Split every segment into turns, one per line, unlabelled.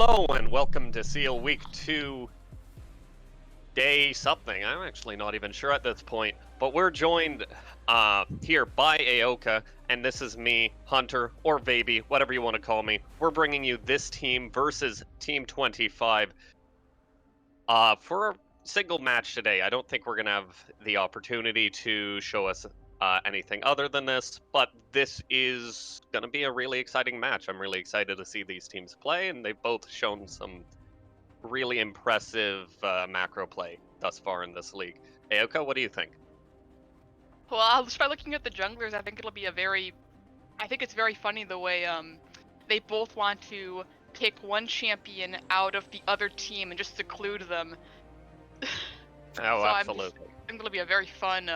Hello and welcome to Seal Week 2, day something. I'm actually not even sure at this point, but we're joined here by Aoka, and this is me, Hunter, or Baby, whatever you want to call me. We're bringing you this team versus Team 25 for a single match today. I don't think we're going to have the opportunity to show us anything other than this, but this is going to be a really exciting match. I'm really excited to see these teams play, and they've both shown some really impressive macro play thus far in this league. Aoka, what do you think?
Well, just by looking at the junglers, I think it's very funny the way they both want to pick one champion out of the other team and just seclude them.
Oh,
So
absolutely.
I'm gonna be a very fun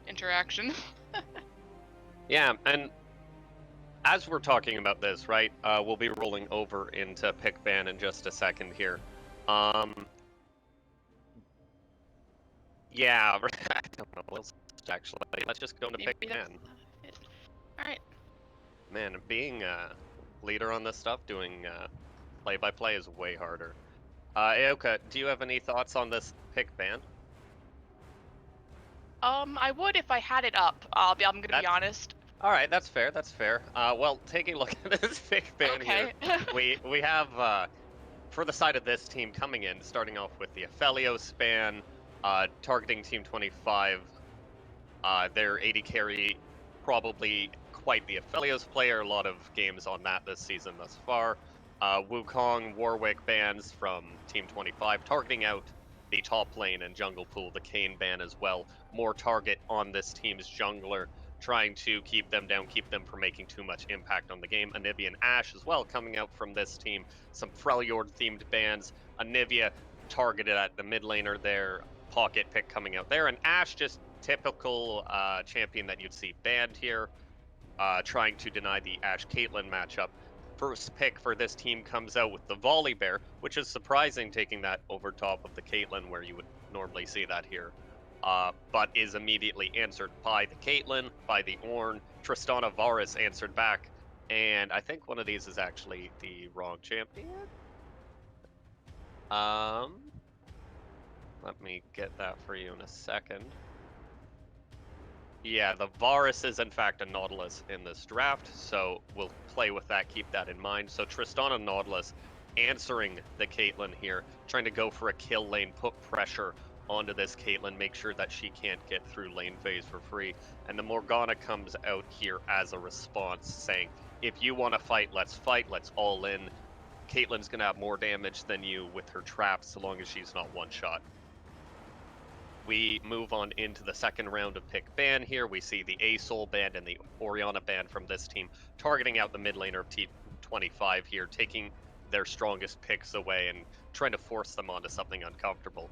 interaction.
Yeah, and as we're talking about this, right, we'll be rolling over into pick ban in just a second here. Yeah, I don't know. Let's just go into pick ban.
Alright.
Man, being a leader on this stuff, doing play-by-play is way harder. Aoka, do you have any thoughts on this pick ban?
I would if I had it up. I'm gonna be honest.
All right, that's fair. That's fair. Well, taking a look at this pick ban here, we have for the side of this team coming in, starting off with the Aphelios ban, targeting Team 25. Their AD carry, probably quite the Aphelios player. A lot of games on that this season thus far. Wukong, Warwick bans from Team 25, targeting out the top lane and jungle pool. The Kayn ban as well. More target on this team's jungler, trying to keep them down, keep them from making too much impact on the game. Anivia and Ashe as well coming out from this team. Some Freljord themed bans. Anivia targeted at the mid laner there. Pocket pick coming out there. And Ashe just typical champion that you'd see banned here, trying to deny the Ashe Caitlyn matchup. First pick for this team comes out with the Volley Bear, which is surprising, taking that over top of the Caitlyn where you would normally see that here. But is immediately answered by the Caitlyn, by the Ornn. Tristana Varus answered back, and I think one of these is actually the wrong champion. Let me get that for you in a second. Yeah, the Varus is in fact a Nautilus in this draft, so we'll play with that, keep that in mind. So Tristana Nautilus answering the Caitlyn here, trying to go for a kill lane, put pressure onto this Caitlyn, make sure that she can't get through lane phase for free. And the Morgana comes out here as a response, saying, if you want to fight, let's all in. Caitlyn's going to have more damage than you with her traps, so long as she's not one-shot. We move on into the second round of pick ban here. We see the A-Soul ban and the Orianna ban from this team, targeting out the mid laner of T25 here, taking their strongest picks away and trying to force them onto something uncomfortable.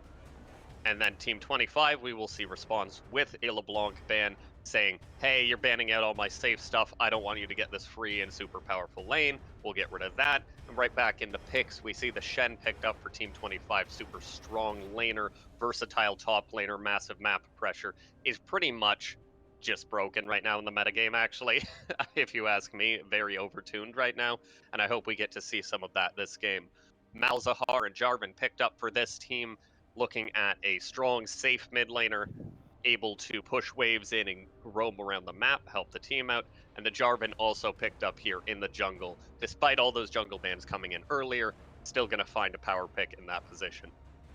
And then Team 25, we will see response with a LeBlanc ban, saying, hey, you're banning out all my safe stuff. I don't want you to get this free and super powerful lane. We'll get rid of that. And right back into picks, we see the Shen picked up for Team 25. Super strong laner, versatile top laner, massive map pressure. Is pretty much just broken right now in the metagame, actually, if you ask me. Very overtuned right now, and I hope we get to see some of that this game. Malzahar and Jarvan picked up for this team, looking at a strong, safe mid laner, able to push waves in and roam around the map, help the team out. And the Jarvan also picked up here in the jungle. Despite all those jungle bans coming in earlier, still going to find a power pick in that position.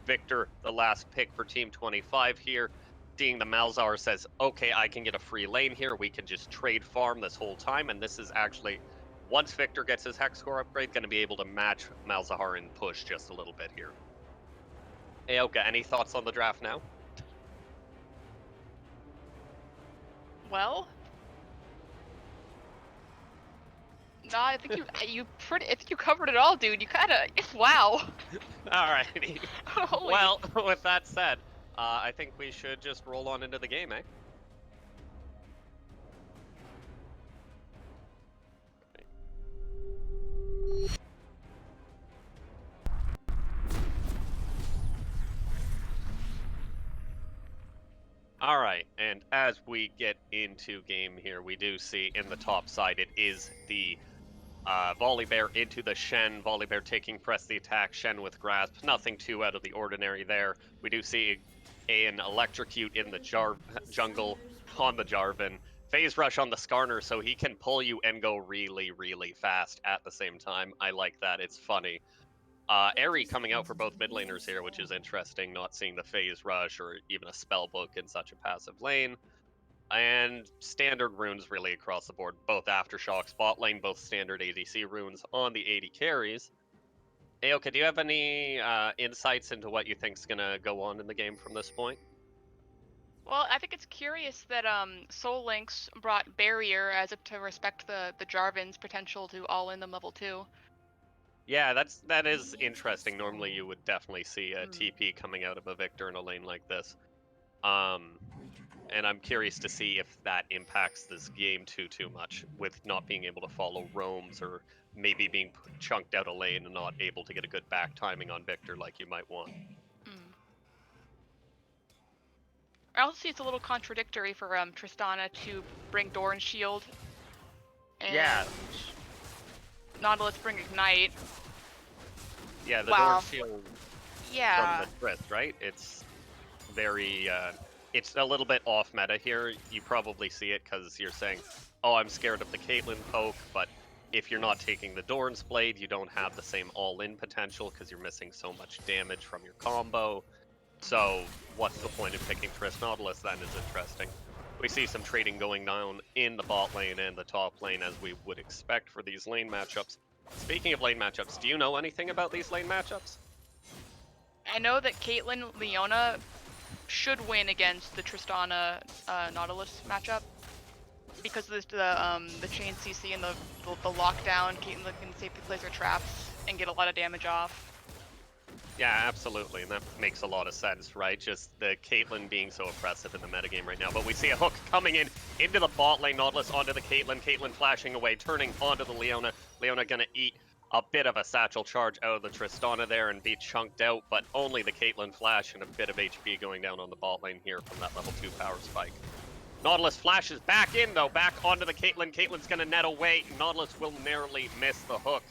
Victor, the last pick for Team 25 here, seeing the Malzahar, says, okay, I can get a free lane here. We can just trade farm this whole time. And this is actually, once Victor gets his Hex score upgrade, going to be able to match Malzahar and push just a little bit here. Aoka, any thoughts on the draft now?
Well, no, I think you covered it all, dude. You kinda wow.
Alrighty.
Holy.
Well, with that said, I think we should just roll on into the game, eh? All right, and as we get into game here, we do see in the top side, it is the Volibear into the Shen. Volibear taking press the attack. Shen with grasp. Nothing too out of the ordinary there. We do see an electrocute in the jungle on the Jarvan. Phase rush on the Skarner, so he can pull you and go really, really fast at the same time. I like that. It's funny. Airy coming out for both mid laners here, which is interesting. Not seeing the phase rush or even a spell book in such a passive lane. And standard runes really across the board, both Aftershocks, bot lane, both standard ADC runes on the AD carries. Aoka, do you have any insights into what you think's gonna go on in the game from this point?
Well, I think it's curious that Soul Links brought Barrier as if to respect the Jarvan's potential to all in them level 2.
Yeah, that is interesting. Normally you would definitely see a TP coming out of a Victor in a lane like this. And I'm curious to see if that impacts this game too much, with not being able to follow roams or maybe being chunked out a lane and not able to get a good back timing on Victor like you might want.
I also see it's a little contradictory for Tristana to bring Doran Shield and Nautilus bring Ignite.
Yeah, the Doran Shield from the Trist, right? It's very, it's a little bit off meta here. You probably see it because you're saying, oh, I'm scared of the Caitlyn poke, but if you're not taking the Doran's Blade, you don't have the same all-in potential because you're missing so much damage from your combo. So what's the point of picking Trist Nautilus then is interesting. We see some trading going down in the bot lane and the top lane as we would expect for these lane matchups. Speaking of lane matchups, do you know anything about these lane matchups?
I know that Caitlyn Leona should win against the Tristana Nautilus matchup because of the chain CC and the lockdown. Caitlyn can safely place her traps and get a lot of damage off.
Yeah, absolutely, and that makes a lot of sense, right? Just the Caitlyn being so oppressive in the metagame right now. But we see a hook coming in into the bot lane, Nautilus onto the Caitlyn, Caitlyn flashing away, turning onto the Leona. Leona gonna eat a bit of a satchel charge out of the Tristana there and be chunked out, but only the Caitlyn flash and a bit of HP going down on the bot lane here from that level 2 power spike. Nautilus flashes back in though, back onto the Caitlyn. Caitlyn's gonna net away. Nautilus will narrowly miss the hook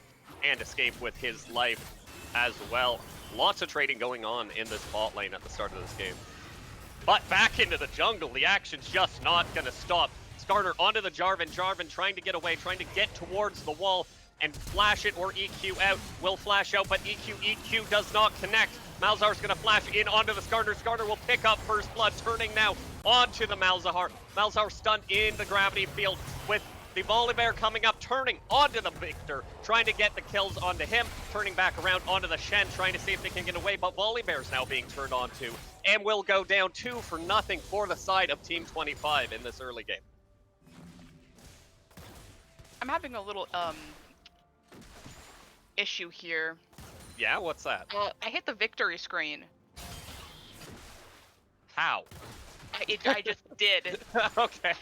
and escape with his life as well. Lots of trading going on in this bot lane at the start of this game. But back into the jungle, the action's just not gonna stop. Skarner onto the Jarvan, Jarvan trying to get away, trying to get towards the wall and flash it or EQ out. Will flash out, but EQ does not connect. Malzahar's gonna flash in onto the Skarner. Skarner will pick up first blood, turning now onto the Malzahar. Malzahar stunned in the gravity field with the Volibear coming up, turning onto the Victor, trying to get the kills onto him, turning back around onto the Shen, trying to see if they can get away, but Volibear's now being turned onto, and will go down 2-0 for the side of Team 25 in this early game.
I'm having a little, issue here.
Yeah, what's that?
I hit the victory screen.
How?
I just did.
Okay.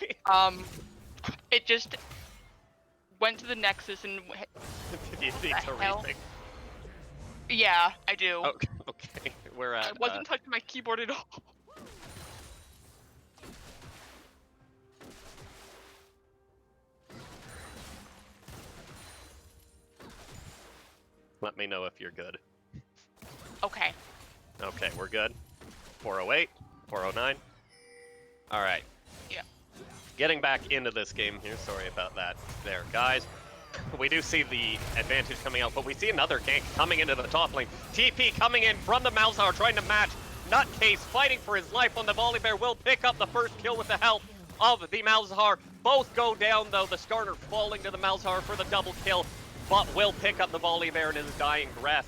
It just went to the Nexus and...
Did you need to rethink?
Yeah, I do.
Okay, we're at...
I wasn't touching my keyboard at all.
Let me know if you're good.
Okay.
Okay, we're good. 408, 409. All right.
Yeah.
Getting back into this game here. Sorry about that there, guys. We do see the advantage coming out, but we see another gank coming into the top lane. TP coming in from the Malzahar, trying to match. Nutcase fighting for his life on the Volibear. Will pick up the first kill with the help of the Malzahar. Both go down, though. The Skarner falling to the Malzahar for the double kill, but will pick up the Volibear in his dying breath.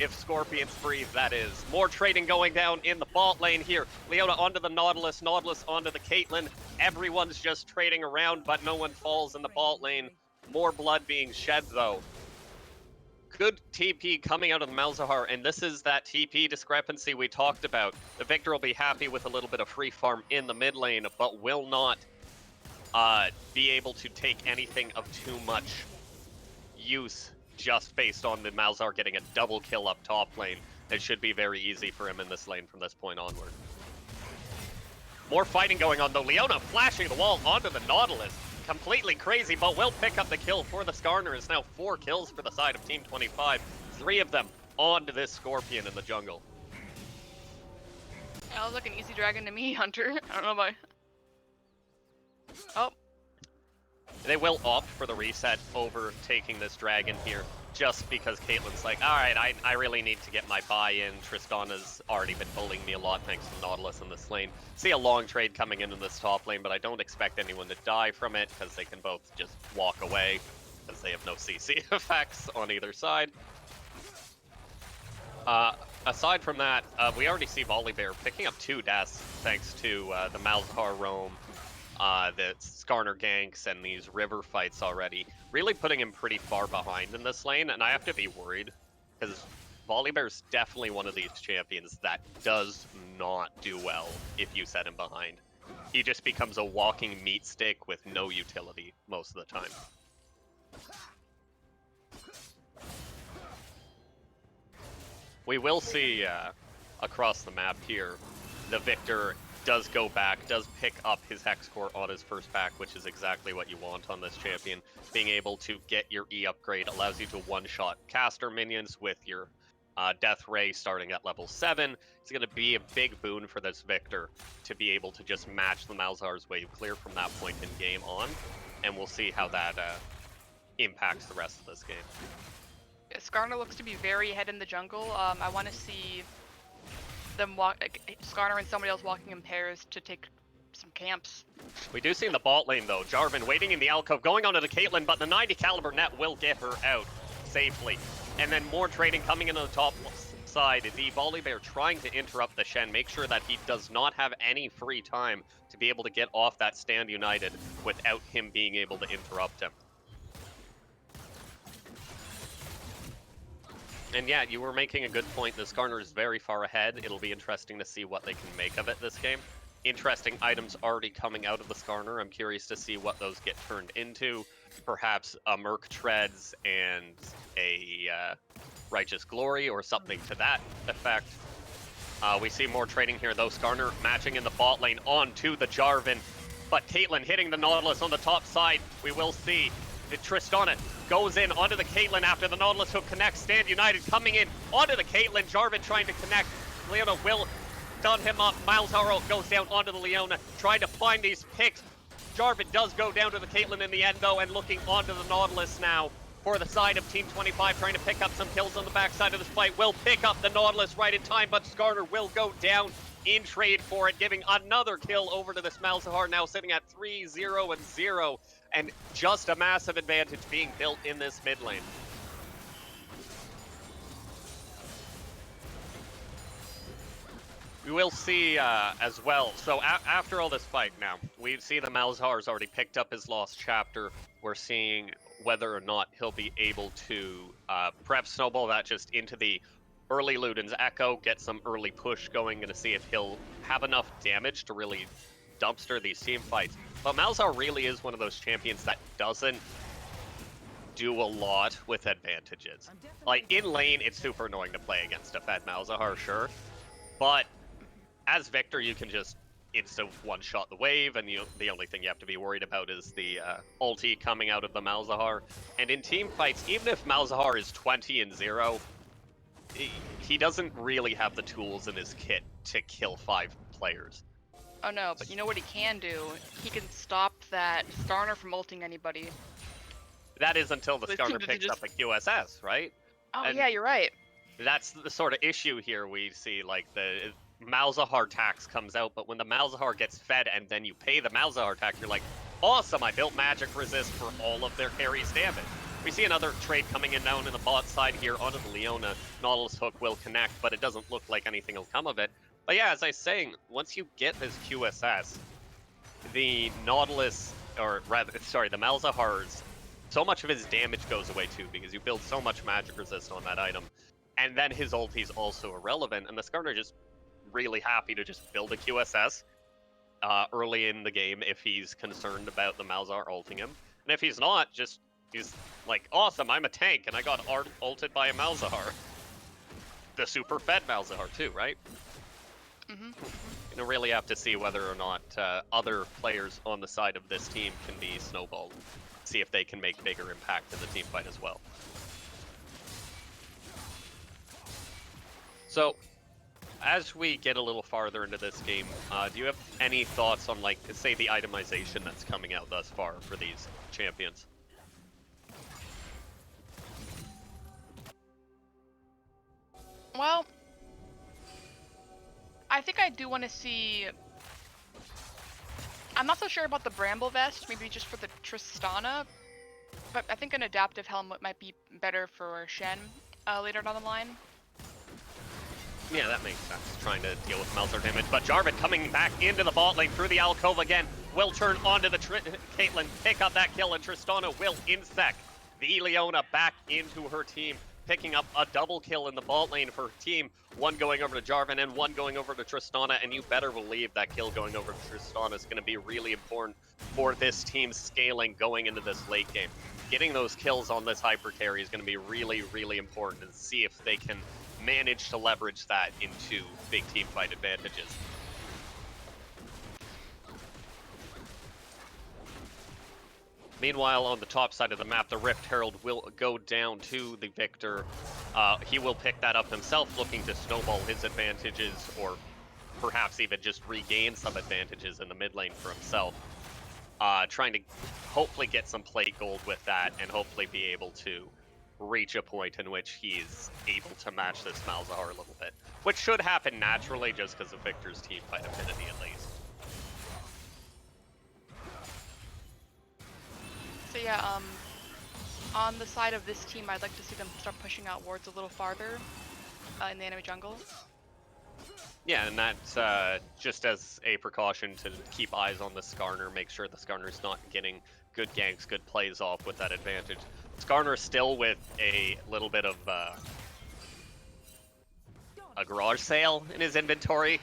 If Scorpions breathe, that is. More trading going down in the bot lane here. Leona onto the Nautilus, Nautilus onto the Caitlyn. Everyone's just trading around, but no one falls in the bot lane. More blood being shed, though. Good TP coming out of the Malzahar, and this is that TP discrepancy we talked about. The Victor will be happy with a little bit of free farm in the mid lane, but will not be able to take anything of too much use just based on the Malzahar getting a double kill up top lane. It should be very easy for him in this lane from this point onward. More fighting going on though. Leona flashing the wall onto the Nautilus. completely crazy, but will pick up the kill for the Skarner. It's now 4 kills for the side of Team 25. 3 of them onto this Scorpion in the jungle.
That was like an easy dragon to me, Hunter. I don't know about... Oh.
They will opt for the reset over taking this dragon here, just because Caitlyn's like, alright, I really need to get my buy-in. Tristana's already been bullying me a lot thanks to Nautilus in this lane. See a long trade coming into this top lane, but I don't expect anyone to die from it, because they can both just walk away, because they have no CC effects on either side. Aside from that, we already see Volibear picking up 2 deaths thanks to the Malzahar roam, the Skarner ganks, and these river fights already. Really putting him pretty far behind in this lane, and I have to be worried, because Volibear's definitely one of these champions that does not do well if you set him behind. He just becomes a walking meat stick with no utility most of the time. We will see across the map here, the Victor does go back, does pick up his Hex Core on his first back, which is exactly what you want on this champion. Being able to get your E upgrade allows you to one-shot caster minions with your Death Ray starting at level 7. It's going to be a big boon for this Victor to be able to just match the Malzahar's wave clear from that point in game on, and we'll see how that impacts the rest of this game.
Skarner looks to be very ahead in the jungle. I want to see them Skarner and somebody else walking in pairs to take some camps.
We do see in the bot lane though, Jarvan waiting in the alcove, going onto the Caitlyn, but the 90 caliber net will get her out safely. And then more trading coming into the top side. The Volibear trying to interrupt the Shen, make sure that he does not have any free time to be able to get off that stand united without him being able to interrupt him. And yeah, you were making a good point. The Skarner is very far ahead. It'll be interesting to see what they can make of it this game. Interesting items already coming out of the Skarner. I'm curious to see what those get turned into. Perhaps a Merc Treads and a Righteous Glory or something to that effect. We see more trading here though. Skarner matching in the bot lane onto the Jarvan. But Caitlyn hitting the Nautilus on the top side. We will see the Tristana goes in onto the Caitlyn after the Nautilus hook connects. Stand United coming in onto the Caitlyn. Jarvan trying to connect. Leona will stun him up. Malzahar goes down onto the Leona, trying to find these picks. Jarvan does go down to the Caitlyn in the end though, and looking onto the Nautilus now for the side of Team 25, trying to pick up some kills on the backside of this fight. Will pick up the Nautilus right in time, but Skarner will go down in trade for it, giving another kill over to this Malzahar, now sitting at 3-0-0, and just a massive advantage being built in this mid lane. We will see as well. So after all this fight now, we see the Malzahar's already picked up his lost chapter. We're seeing whether or not he'll be able to perhaps snowball that just into the early Luden's Echo, get some early push going, gonna see if he'll have enough damage to really dumpster these team fights. But Malzahar really is one of those champions that doesn't do a lot with advantages. Like, in lane, it's super annoying to play against a fed Malzahar, sure. But as Victor, you can just instant one-shot the wave, and the only thing you have to be worried about is the ulti coming out of the Malzahar. And in team fights, even if Malzahar is 20-0, he doesn't really have the tools in his kit to kill 5 players.
Oh no, but you know what he can do? He can stop that Skarner from ulting anybody.
That is until the Skarner picks up a QSS, right?
Oh
and
yeah, you're right.
That's the sort of issue here we see, like the Malzahar tax comes out, but when the Malzahar gets fed and then you pay the Malzahar tax, you're like, awesome, I built magic resist for all of their carries damage. We see another trade coming in down in the bot side here onto the Leona. Nautilus hook will connect, but it doesn't look like anything will come of it. But yeah, as I was saying, once you get this QSS, the Nautilus, or rather, sorry, the Malzahar's, so much of his damage goes away too, because you build so much magic resist on that item. And then his ulti's also irrelevant, and the Skarner just really happy to just build a QSS early in the game if he's concerned about the Malzahar ulting him. And if he's not, he's like, awesome, I'm a tank, and I got ulted by a Malzahar. The super fed Malzahar too, right? We'll really have to see whether or not other players on the side of this team can be snowballed. See if they can make bigger impact in the team fight as well. So, as we get a little farther into this game, do you have any thoughts on, like, say, the itemization that's coming out thus far for these champions?
Well, I think I do want to see... I'm not so sure about the Bramble Vest, maybe just for the Tristana, but I think an adaptive helmet might be better for Shen later down the line.
Yeah, that makes sense, trying to deal with Melzer damage, but Jarvan coming back into the bot lane through the alcove again, will turn onto the Caitlyn, pick up that kill, and Tristana will insect the Leona back into her team, picking up a double kill in the bot lane for her team, one going over to Jarvan and one going over to Tristana, and you better believe that kill going over to Tristana is going to be really important for this team's scaling going into this late game. Getting those kills on this hyper carry is going to be really, really important, and see if they can manage to leverage that into big team fight advantages. Meanwhile, on the top side of the map, the Rift Herald will go down to the victor. He will pick that up himself, looking to snowball his advantages, or perhaps even just regain some advantages in the mid lane for himself. Trying to hopefully get some plate gold with that, and hopefully be able to reach a point in which he's able to match this Malzahar a little bit. Which should happen naturally, just because of Victor's team fight affinity at least.
So yeah, on the side of this team, I'd like to see them start pushing out wards a little farther in the enemy jungle.
Yeah, and that's just as a precaution to keep eyes on the Skarner, make sure the Skarner's not getting good ganks, good plays off with that advantage. Skarner still with a little bit of a garage sale in his inventory.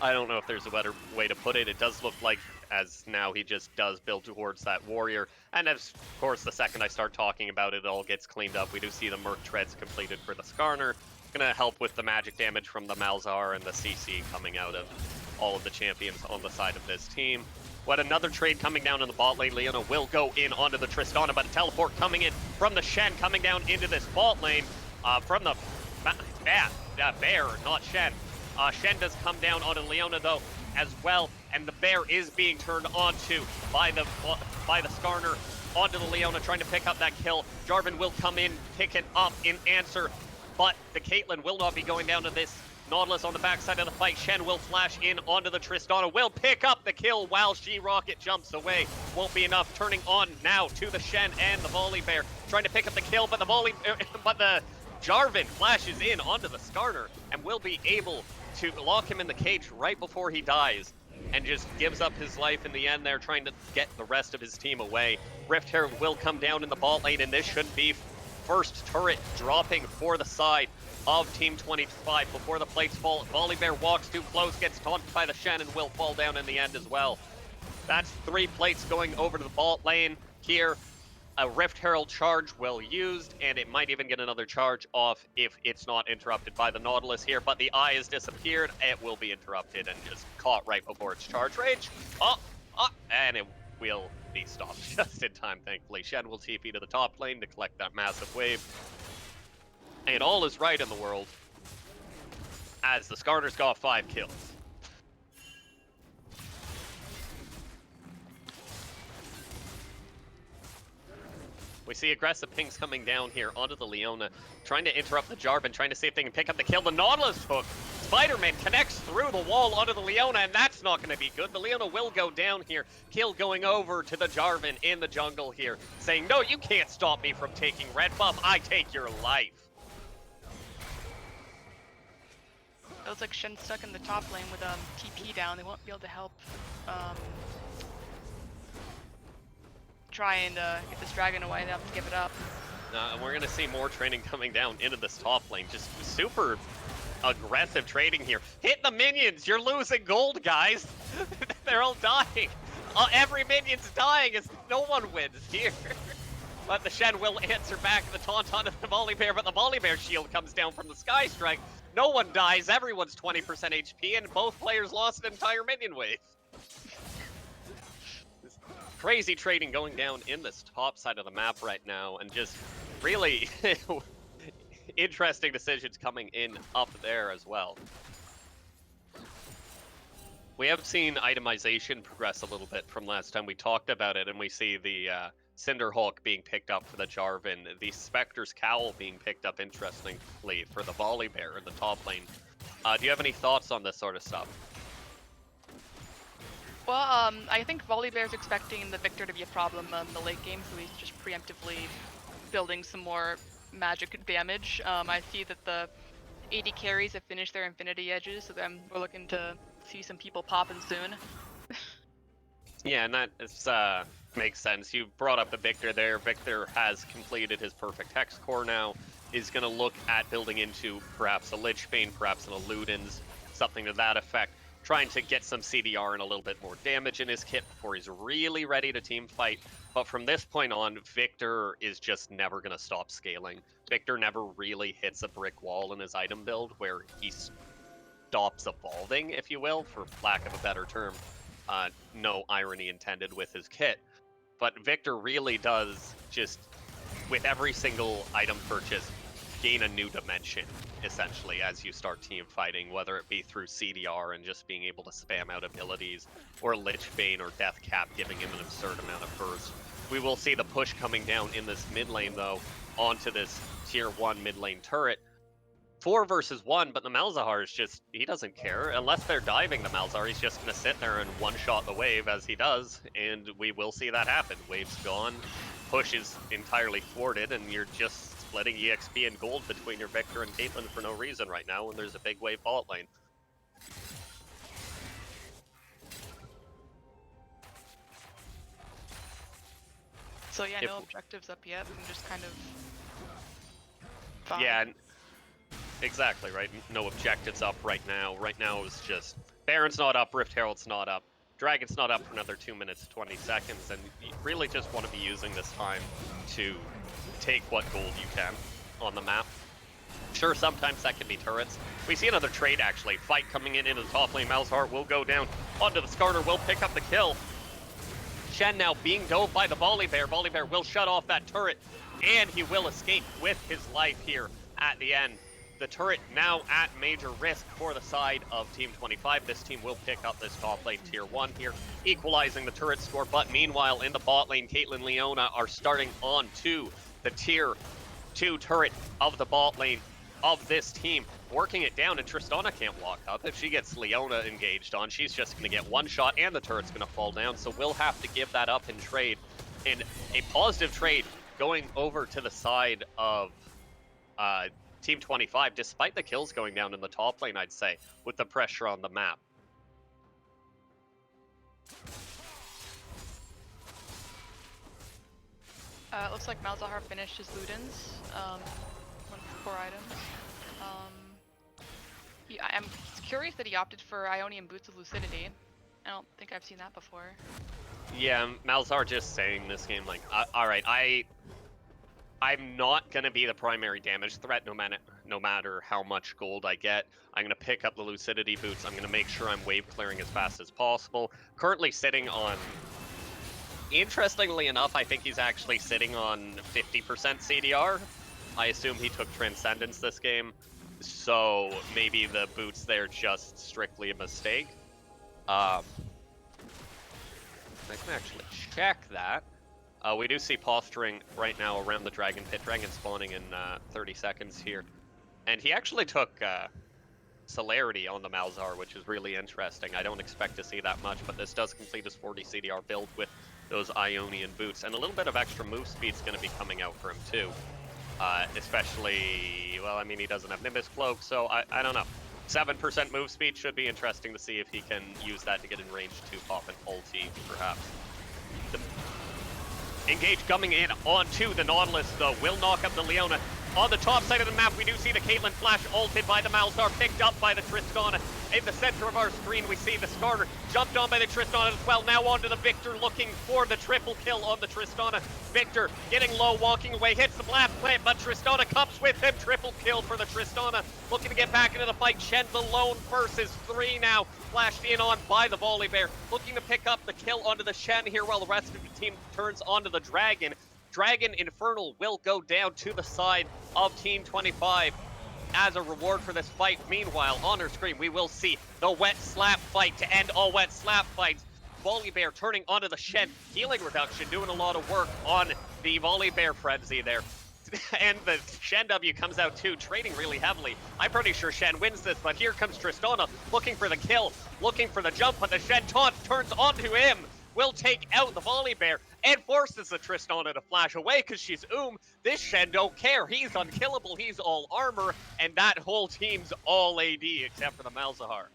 I don't know if there's a better way to put it. It does look like, as now he just does build towards that warrior. And as, of course, the second I start talking about it, it all gets cleaned up. We do see the Merc Treads completed for the Skarner. Gonna help with the magic damage from the Malzahar and the CC coming out of all of the champions on the side of this team. What another trade coming down in the bot lane. Leona will go in onto the Tristana, but a teleport coming in from the Shen coming down into this bot lane from the Bear, not Shen. Shen does come down onto Leona though as well, and the Bear is being turned onto by the Skarner onto the Leona, trying to pick up that kill. Jarvan will come in, pick it up in answer, but the Caitlyn will not be going down to this Nautilus on the backside of the fight. Shen will flash in onto the Tristana, will pick up the kill while She-Rocket jumps away. Won't be enough, turning on now to the Shen and the Volley Bear, trying to pick up the kill, but the Jarvan flashes in onto the Skarner and will be able to lock him in the cage right before he dies, and just gives up his life in the end there, trying to get the rest of his team away. Rift Herald will come down in the bot lane, and this should be first turret dropping for the side of Team 25 before the plates fall. Volley Bear walks too close, gets taunted by the Shen, and will fall down in the end as well. That's 3 plates going over to the bot lane here. A Rift Herald charge well used, and it might even get another charge off if it's not interrupted by the Nautilus here, but the eye has disappeared. It will be interrupted and just caught right before its charge range. And it will be stopped just in time, thankfully. Shen will TP to the top lane to collect that massive wave. And all is right in the world, as the Skarner's got 5 kills. We see aggressive pings coming down here onto the Leona, trying to interrupt the Jarvan, trying to see if they can pick up the kill. The Nautilus hook, Spider-Man connects through the wall onto the Leona, and that's not going to be good. The Leona will go down here. Kill going over to the Jarvan in the jungle here, saying, no, you can't stop me from taking red buff. I take your life.
It looks like Shen's stuck in the top lane with TP down. They won't be able to help try and get this dragon away. They have to give it up.
And we're going to see more trading coming down into this top lane. Just super aggressive trading here. Hit the minions! You're losing gold, guys! They're all dying. Every minion's dying as no one wins here. But the Shen will answer back the taunt onto the Volibear, but the Volibear shield comes down from the Sky Strike. No one dies, everyone's 20% HP, and both players lost an entire minion wave. Crazy trading going down in this top side of the map right now, and just really interesting decisions coming in up there as well. We have seen itemization progress a little bit from last time we talked about it, and we see the Cinderhawk being picked up for the Jarvan, the Spectre's Cowl being picked up, interestingly, for the Volibear in the top lane. Do you have any thoughts on this sort of stuff?
Well, I think Volibear's expecting the Victor to be a problem in the late game, so he's just preemptively building some more magic damage. I see that the AD carries have finished their Infinity Edges, so then we're looking to see some people popping soon.
Yeah, and that is, makes sense. You brought up the Victor there. Victor has completed his perfect Hex Core now, is going to look at building into perhaps a Lich Bane, perhaps an Ludens, something to that effect. Trying to get some CDR and a little bit more damage in his kit before he's really ready to team fight. But from this point on, Victor is just never going to stop scaling. Victor never really hits a brick wall in his item build where he stops evolving, if you will, for lack of a better term. No irony intended with his kit. But Victor really does just, with every single item purchase, gain a new dimension, essentially, as you start team fighting, whether it be through CDR and just being able to spam out abilities, or Lich Bane or Death Cap giving him an absurd amount of burst. We will see the push coming down in this mid lane, though, onto this tier 1 mid lane turret. 4 versus 1, but the Malzahar is just, he doesn't care. Unless they're diving the Malzahar, he's just going to sit there and one-shot the wave as he does, and we will see that happen. Wave's gone, push is entirely thwarted, and you're just splitting EXP and gold between your Victor and Caitlyn for no reason right now when there's a big wave bot lane.
So yeah, no objectives up yet, we can just kind of...
Yeah, exactly, right? No objectives up right now. Right now is just Baron's not up, Rift Herald's not up, Dragon's not up for another 2 minutes 20 seconds, and you really just want to be using this time to take what gold you can on the map. Sure, sometimes that can be turrets. We see another trade actually. Fight coming in into the top lane. Malzahar will go down onto the Skarner, will pick up the kill. Shen now being dove by the Volibear. Volibear will shut off that turret, and he will escape with his life here at the end. The turret now at major risk for the side of Team 25. This team will pick up this top lane tier 1 here, equalizing the turret score. But meanwhile, in the bot lane, Caitlyn and Leona are starting on to the tier 2 turret of the bot lane of this team, working it down, and Tristana can't walk up. If she gets Leona engaged on, she's just going to get one shot, and the turret's going to fall down, so we'll have to give that up in trade. In a positive trade going over to the side of Team 25, despite the kills going down in the top lane, I'd say, with the pressure on the map.
It looks like Malzahar finished his Ludens, one of the core items. I'm curious that he opted for Ionian Boots of Lucidity. I don't think I've seen that before.
Yeah, Malzahar just saying this game, like, alright, I'm not going to be the primary damage threat no matter how much gold I get. I'm going to pick up the Lucidity Boots. I'm going to make sure I'm wave clearing as fast as possible. Currently sitting on... Interestingly enough, I think he's actually sitting on 50% CDR. I assume he took Transcendence this game, so maybe the boots there just strictly a mistake. I can actually check that. We do see posturing right now around the Dragon Pit. Dragon spawning in 30 seconds here. And he actually took Celerity on the Malzahar, which is really interesting. I don't expect to see that much, but this does complete his 40 CDR build with those Ionian boots. And a little bit of extra move speed's going to be coming out for him too. Especially, well, I mean, he doesn't have Nimbus Cloak, so I don't know. 7% move speed should be interesting to see if he can use that to get in range to pop an ulti, perhaps. Engage coming in onto the Nautilus, though, will knock up the Leona. On the top side of the map, we do see the Caitlyn flash ulted by the Malzahar, picked up by the Tristana, in the center of our screen, we see the Skarner jumped on by the Tristana as well. Now onto the Victor, looking for the triple kill on the Tristana. Victor getting low, walking away, hits the blast plant, but Tristana comes with him. Triple kill for the Tristana. Looking to get back into the fight. Shen alone versus 3 now. Flashed in on by the Volibear. Looking to pick up the kill onto the Shen here while the rest of the team turns onto the Dragon. Dragon Infernal will go down to the side of Team 25 as a reward for this fight. Meanwhile, on our screen, we will see the wet slap fight to end all wet slap fights. Volibear turning onto the Shen, healing reduction, doing a lot of work on the Volibear frenzy there. And the Shen W comes out too, trading really heavily. I'm pretty sure Shen wins this, but here comes Tristana looking for the kill, looking for the jump, but the Shen taunt turns onto him. Will take out the Volibear and forces the Tristana to flash away because she's This Shen don't care. He's unkillable. He's all armor, and that whole team's all AD except for the Malzahar.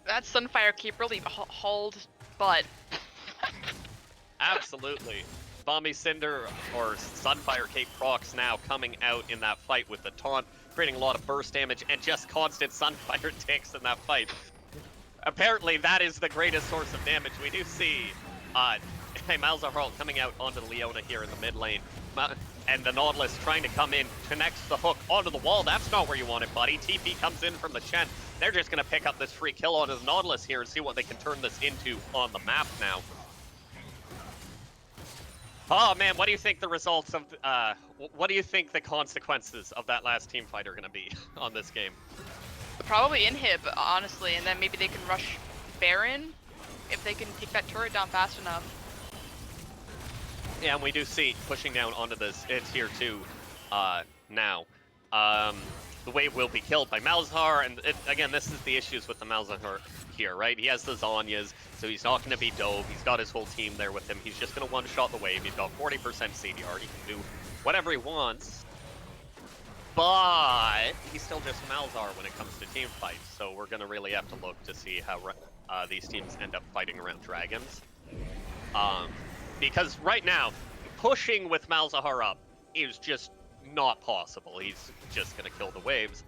That Sunfire Cape really hauled butt.
Absolutely. Bomby Cinder or Sunfire Cape procs now coming out in that fight with the taunt, creating a lot of burst damage and just constant Sunfire ticks in that fight. Apparently, that is the greatest source of damage. We do see Malzahar coming out onto the Leona here in the mid lane. And the Nautilus trying to come in, connects the hook onto the wall. That's not where you want it, buddy. TP comes in from the Shen. They're just going to pick up this free kill onto the Nautilus here and see what they can turn this into on the map now. Oh man, what do you think the results of, what do you think the consequences of that last team fight are going to be on this game?
Probably inhib, honestly, and then maybe they can rush Baron if they can take that turret down fast enough.
Yeah, and we do see pushing down onto this tier 2 now. The wave will be killed by Malzahar, and again, this is the issues with the Malzahar here, right? He has the Zhonya's, so he's not going to be dove. He's got his whole team there with him. He's just going to one-shot the wave. He's got 40% CDR. He can do whatever he wants. But he's still just Malzahar when it comes to team fights, so we're going to really have to look to see how these teams end up fighting around dragons. Because right now, pushing with Malzahar up is just not possible. He's just going to kill the waves.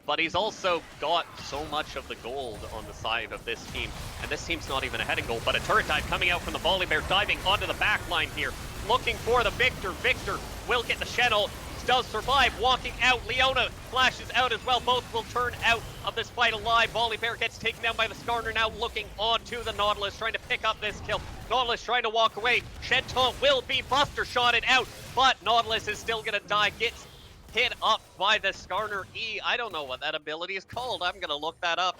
But he's also got so much of the gold on the side of this team, and this team's not even ahead in gold, but a turret dive coming out from the Volibear, diving onto the back line here, looking for the Victor. Victor will get the Shen ult, does survive, walking out. Leona flashes out as well. Both will turn out of this fight alive. Volibear gets taken down by the Skarner, now looking onto the Nautilus, trying to pick up this kill. Nautilus trying to walk away. Shen taunt will be buster shotted out, but Nautilus is still gonna die. Gets hit up by the Skarner E. I don't know what that ability is called. I'm gonna look that up.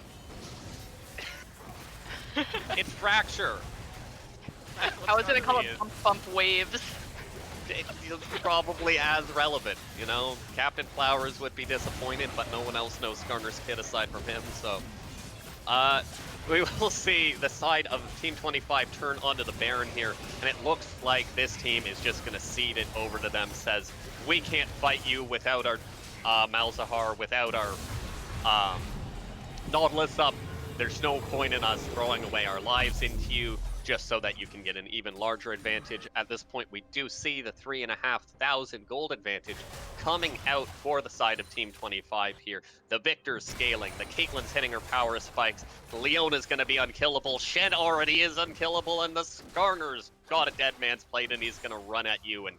It's Fracture.
I was gonna call it bump waves.
It's probably as relevant, you know? Captain Flowers would be disappointed, but no one else knows Skarner's kit aside from him, so... we will see the side of Team 25 turn onto the Baron here, and it looks like this team is just gonna cede it over to them, says, we can't fight you without our Malzahar, without our Nautilus up. There's no point in us throwing away our lives into you just so that you can get an even larger advantage. At this point, we do see the 3,500 gold advantage coming out for the side of Team 25 here. The Victor's scaling, the Caitlyn's hitting her power spikes, Leona's gonna be unkillable, Shen already is unkillable, and the Skarner's got a dead man's plate and he's gonna run at you and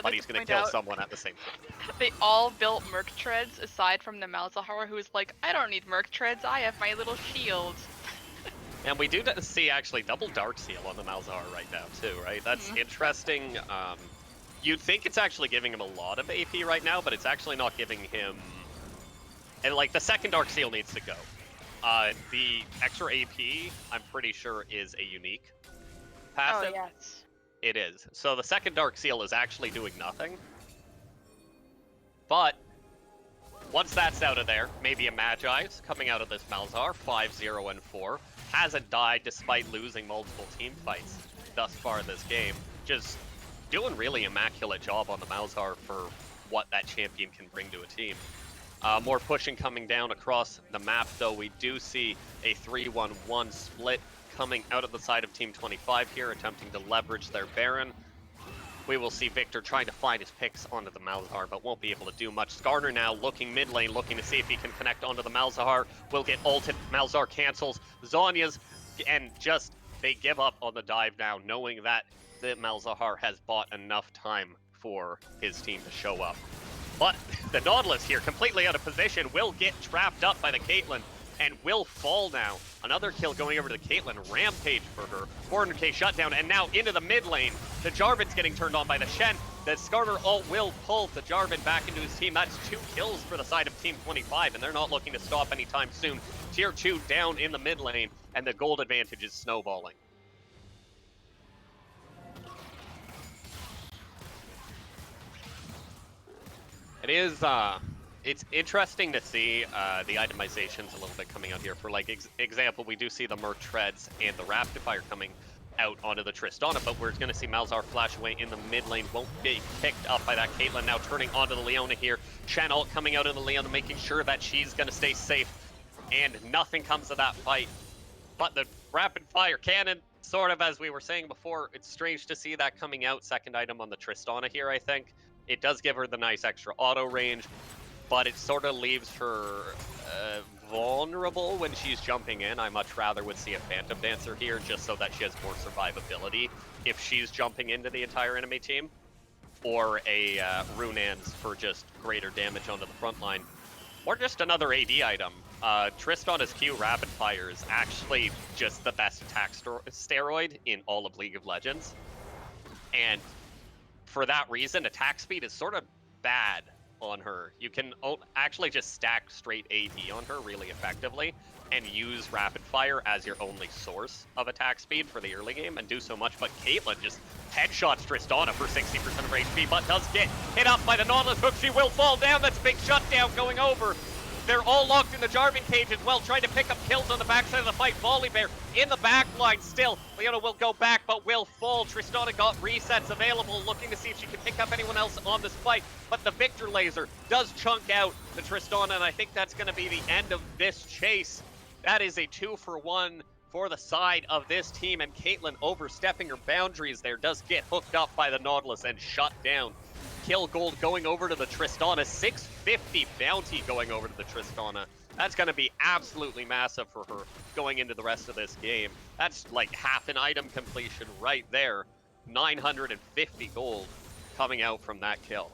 but he's gonna kill someone at the same time.
They all built Merc Treads aside from the Malzahar, who's like, I don't need Merc Treads, I have my little shield.
And we do see actually double Dark Seal on the Malzahar right now too, right? That's interesting. You'd think it's actually giving him a lot of AP right now, but it's actually not giving him... And like, the second Dark Seal needs to go. The extra AP, I'm pretty sure, is a unique passive.
Oh, yes.
It is. So the second Dark Seal is actually doing nothing. But once that's out of there, maybe a Magi's coming out of this Malzahar, 5-0 and 4. Hasn't died despite losing multiple team fights thus far this game. Just doing really immaculate job on the Malzahar for what that champion can bring to a team. More pushing coming down across the map, though. We do see a 3-1-1 split coming out of the side of Team 25 here, attempting to leverage their Baron. we will see Victor trying to find his picks onto the Malzahar, but won't be able to do much. Skarner now looking mid lane, looking to see if he can connect onto the Malzahar. Will get ulted, Malzahar cancels, Zhonya's, and just, they give up on the dive now, knowing that the Malzahar has bought enough time for his team to show up. But the Nautilus here, completely out of position, will get trapped up by the Caitlyn and will fall now. Another kill going over to the Caitlyn, rampage for her. 400k shutdown, and now into the mid lane. The Jarvan's getting turned on by the Shen. The Skarner ult will pull the Jarvan back into his team. That's 2 kills for the side of Team 25, and they're not looking to stop anytime soon. Tier 2 down in the mid lane, and the gold advantage is snowballing. It is, it's interesting to see the itemizations a little bit coming out here. For like example, we do see the Merc Treads and the Rapid Fire coming out onto the Tristana, but we're going to see Malzahar flash away in the mid lane. Won't be picked up by that Caitlyn. Now turning onto the Leona here. Shen ult coming out of the Leona, making sure that she's going to stay safe, and nothing comes of that fight. But the Rapid Fire Cannon, sort of as we were saying before, it's strange to see that coming out. Second item on the Tristana here, I think. It does give her the nice extra auto range, but it sort of leaves her vulnerable when she's jumping in. I much rather would see a Phantom Dancer here, just so that she has more survivability if she's jumping into the entire enemy team, or a Runans for just greater damage onto the front line, or just another AD item. Tristana's Q Rapid Fire is actually just the best attack steroid in all of League of Legends, and for that reason, attack speed is sort of bad on her. You can actually just stack straight AD on her really effectively and use Rapid Fire as your only source of attack speed for the early game and do so much, but Caitlyn just headshots Tristana for 60% of her HP, but does get hit up by the Nautilus hook. She will fall down. That's a big shutdown going over. They're all locked in the Jarvan cage as well, trying to pick up kills on the backside of the fight. Volibear in the back line still. Leona will go back, but will fall. Tristana got resets available, looking to see if she can pick up anyone else on this fight. But the Victor laser does chunk out the Tristana, and I think that's going to be the end of this chase. That is a 2-for-1 for the side of this team, and Caitlyn overstepping her boundaries there does get hooked up by the Nautilus and shut down. Kill gold going over to the Tristana, 650 bounty going over to the Tristana. That's going to be absolutely massive for her going into the rest of this game. That's like half an item completion right there. 950 gold coming out from that kill.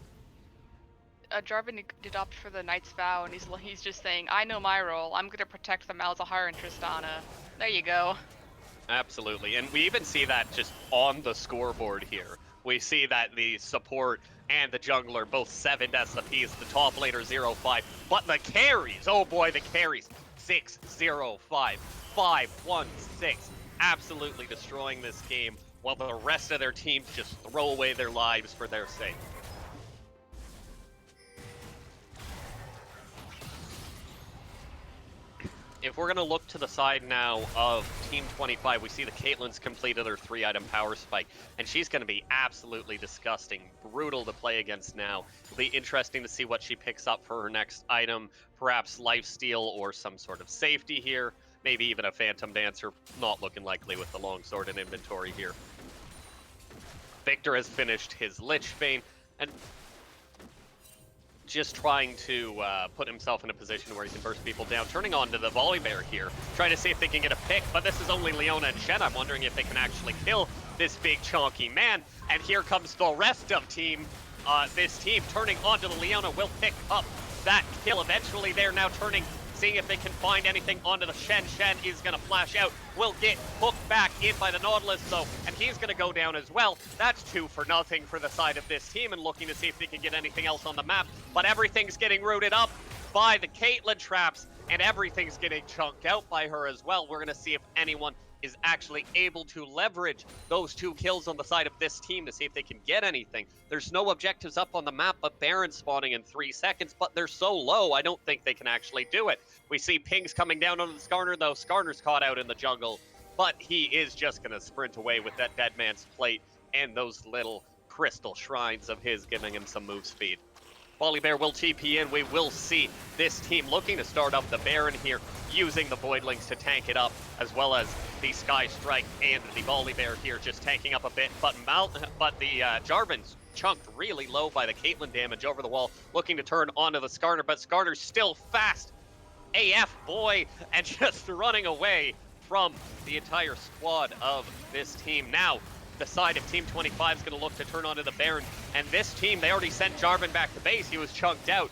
Jarvan did opt for the Knight's Vow, and he's just saying, I know my role. I'm going to protect the Malzahar and Tristana. There you go.
Absolutely, and we even see that just on the scoreboard here. We see that the support and the jungler both 7 deaths apiece, the top laner 0-5, but the carries, oh boy, the carries, 6-0-5, 5-1-6, absolutely destroying this game, while the rest of their teams just throw away their lives for their sake. If we're going to look to the side now of Team 25, we see the Caitlyn's completed her 3-item power spike, and she's going to be absolutely disgusting, brutal to play against now. It'll be interesting to see what she picks up for her next item, perhaps lifesteal or some sort of safety here, maybe even a Phantom Dancer, not looking likely with the longsword in inventory here. Victor has finished his Lich Bane, and just trying to put himself in a position where he can burst people down. Turning on to the Volibear here, trying to see if they can get a pick, but this is only Leona and Shen. I'm wondering if they can actually kill this big chunky man. And here comes the rest of this team turning onto the Leona, will pick up that kill eventually. They're now turning, seeing if they can find anything onto the Shen. Shen is going to flash out, will get hooked back in by the Nautilus though, and he's going to go down as well. That's 2-for-0 for the side of this team, and looking to see if they can get anything else on the map, but everything's getting rooted up by the Caitlyn traps, and everything's getting chunked out by her as well. We're going to see if anyone is actually able to leverage those 2 kills on the side of this team to see if they can get anything. There's no objectives up on the map, but Baron spawning in 3 seconds, but they're so low, I don't think they can actually do it. We see pings coming down on the Skarner, though. Skarner's caught out in the jungle, but he is just going to sprint away with that dead man's plate and those little crystal shrines of his giving him some move speed. Bear will TP in. We will see this team looking to start up the Baron here, using the Voidlings to tank it up, as well as the Sky Strike and the Bear here just tanking up a bit. But the Jarvan's chunked really low by the Caitlyn damage over the wall, looking to turn onto the Skarner, but Skarner's still fast AF boy and just running away from the entire squad of this team. Now, the side of Team 25 is going to look to turn onto the Baron, and this team, they already sent Jarvan back to base. He was chunked out.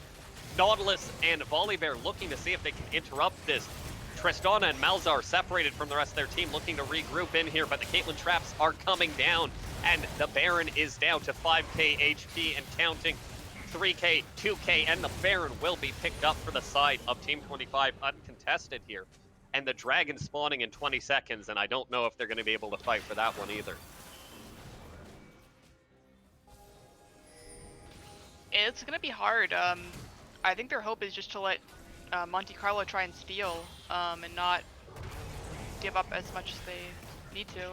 Nautilus and Bear looking to see if they can interrupt this. Tristana and Malzahar separated from the rest of their team, looking to regroup in here, but the Caitlyn traps are coming down, and the Baron is down to 5k HP and counting. 3k, 2k, and the Baron will be picked up for the side of Team 25 uncontested here. And the Dragon spawning in 20 seconds, and I don't know if they're going to be able to fight for that one either.
It's going to be hard. I think their hope is just to let Monte Carlo try and steal and not give up as much as they need to.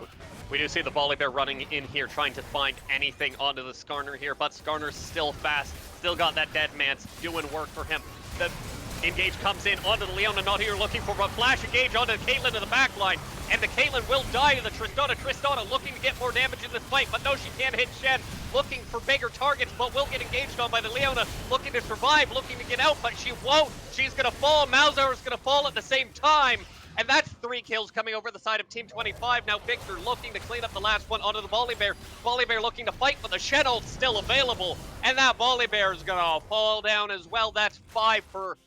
We do see the Bear running in here, trying to find anything onto the Skarner here, but Skarner's still fast, still got that dead man's doing work for him. The engage comes in onto the Leona, not here looking for a flash engage onto Caitlyn in the back line, and the Caitlyn will die to the Tristana. Tristana looking to get more damage in this fight, but no, she can't hit Shen. Looking for bigger targets, but will get engaged on by the Leona, looking to survive, looking to get out, but she won't. She's gonna fall. Malzahar is gonna fall at the same time. And that's 3 kills coming over the side of Team 25. Now Victor looking to clean up the last one onto the Bear. Bear looking to fight, but the Shen ult's still available. And that Bear is gonna fall down as well. That's 5 for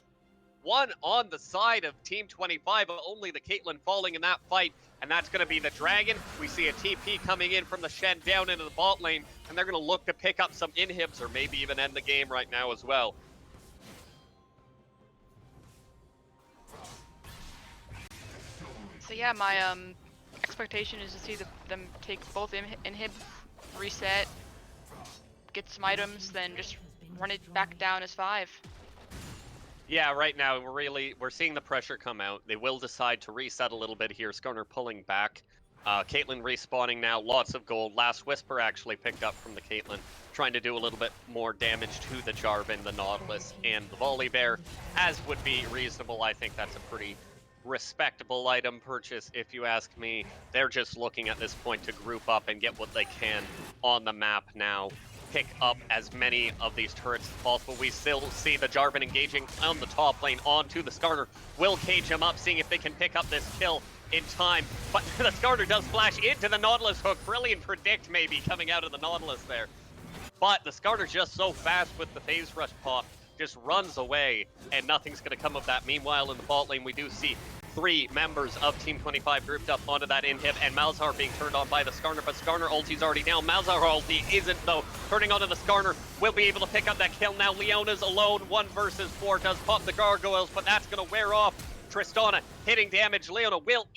1 on the side of Team 25. Only the Caitlyn falling in that fight. And that's gonna be the Dragon. We see a TP coming in from the Shen down into the bot lane. And they're gonna look to pick up some inhibs or maybe even end the game right now as well.
So yeah, my expectation is to see them take both inhib, reset, get some items, then just run it back down as 5.
Yeah, right now we're seeing the pressure come out. They will decide to reset a little bit here. Skarner pulling back. Caitlyn respawning now, lots of gold. Last Whisper actually picked up from the Caitlyn, trying to do a little bit more damage to the Jarvan, the Nautilus, and the Bear, as would be reasonable. I think that's a pretty respectable item purchase, if you ask me. They're just looking at this point to group up and get what they can on the map now. Pick up as many of these turrets as possible. We still see the Jarvan engaging on the top lane onto the Skarner. Will cage him up, seeing if they can pick up this kill in time. But the Skarner does flash into the Nautilus hook. Brilliant predict maybe coming out of the Nautilus there. But the Skarner's just so fast with the phase rush pop, just runs away, and nothing's going to come of that. Meanwhile, in the bot lane, we do see 3 members of Team 25 grouped up onto that inhib, and Malzahar being turned on by the Skarner, but Skarner ulti's already down. Malzahar ulti isn't, though. Turning onto the Skarner, will be able to pick up that kill. Now Leona's alone, 1 versus 4, does pop the gargoyles, but that's going to wear off. Tristana hitting damage. Leona will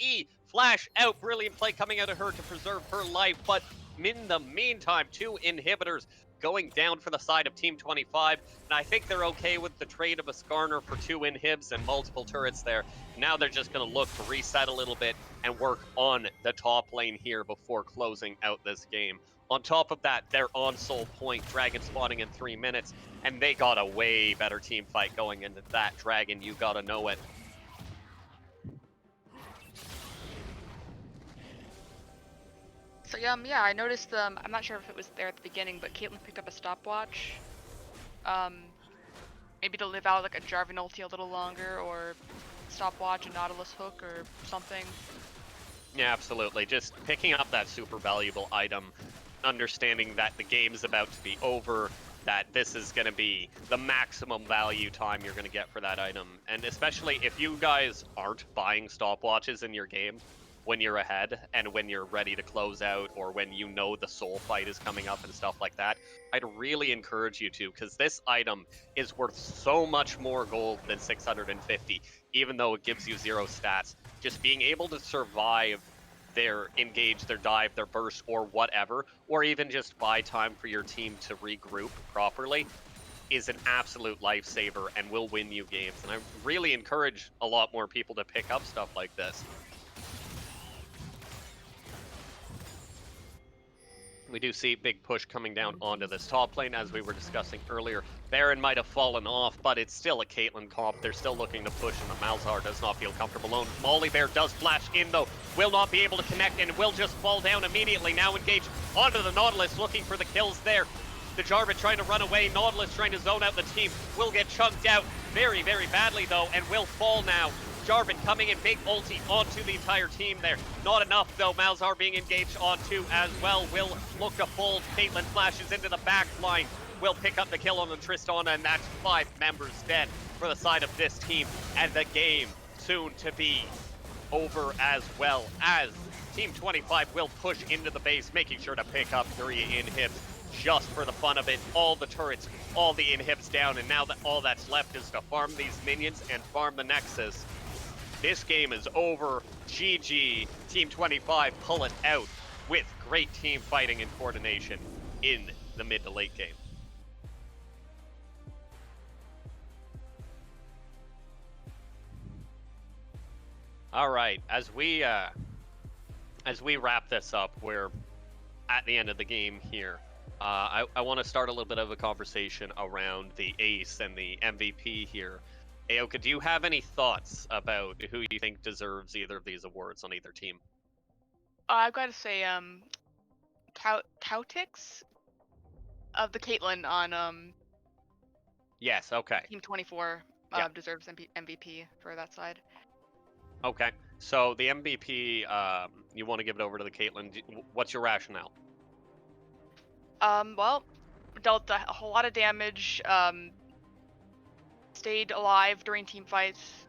flash out. Brilliant play coming out of her to preserve her life, but in the meantime, 2 inhibitors going down for the side of Team 25, and I think they're okay with the trade of a Skarner for 2 inhibs and multiple turrets there. Now they're just going to look to reset a little bit and work on the top lane here before closing out this game. On top of that, they're on Soul Point, Dragon spawning in 3 minutes, and they got a way better team fight going into that Dragon, you gotta know it.
So yeah, I noticed, I'm not sure if it was there at the beginning, but Caitlyn picked up a stopwatch. Maybe to live out like a Jarvan ulti a little longer, or stopwatch, a Nautilus hook, or something.
Yeah, absolutely. Just picking up that super valuable item, understanding that the game's about to be over, that this is going to be the maximum value time you're going to get for that item. And especially if you guys aren't buying stopwatches in your game when you're ahead and when you're ready to close out, or when you know the soul fight is coming up and stuff like that, I'd really encourage you to, because this item is worth so much more gold than 650, even though it gives you 0 stats. Just being able to survive their engage, their dive, their burst, or whatever, or even just buy time for your team to regroup properly, is an absolute lifesaver and will win you games. And I really encourage a lot more people to pick up stuff like this. We do see big push coming down onto this top lane, as we were discussing earlier. Baron might have fallen off, but it's still a Caitlyn comp. They're still looking to push, and the Malzahar does not feel comfortable alone. Molly Bear does flash in, though. Will not be able to connect, and will just fall down immediately. Now engaged onto the Nautilus, looking for the kills there. The Jarvan trying to run away. Nautilus trying to zone out the team. Will get chunked out very, very badly, though, and will fall now. Jarvan coming in, big ulti onto the entire team there. Not enough, though. Malzahar being engaged onto as well. Will look to fold. Caitlyn flashes into the back line. Will pick up the kill on the Tristana, and that's 5 members dead for the side of this team. And the game soon to be over as well, as Team 25 will push into the base, making sure to pick up 3 inhibs just for the fun of it. All the turrets, all the inhibs down, and now that all that's left is to farm these minions and farm the Nexus. This game is over. GG. Team 25 pull it out with great team fighting and coordination in the mid to late game. All right, as we wrap this up, we're at the end of the game here. I want to start a little bit of a conversation around the ace and the MVP here. Aoka, do you have any thoughts about who you think deserves either of these awards on either team?
I've got to say, Tautix of the Caitlyn on
Yes, okay.
Team 24 deserves MVP for that side.
Okay, so the MVP, you want to give it over to the Caitlyn. What's your rationale?
Well, dealt a whole lot of damage, stayed alive during team fights.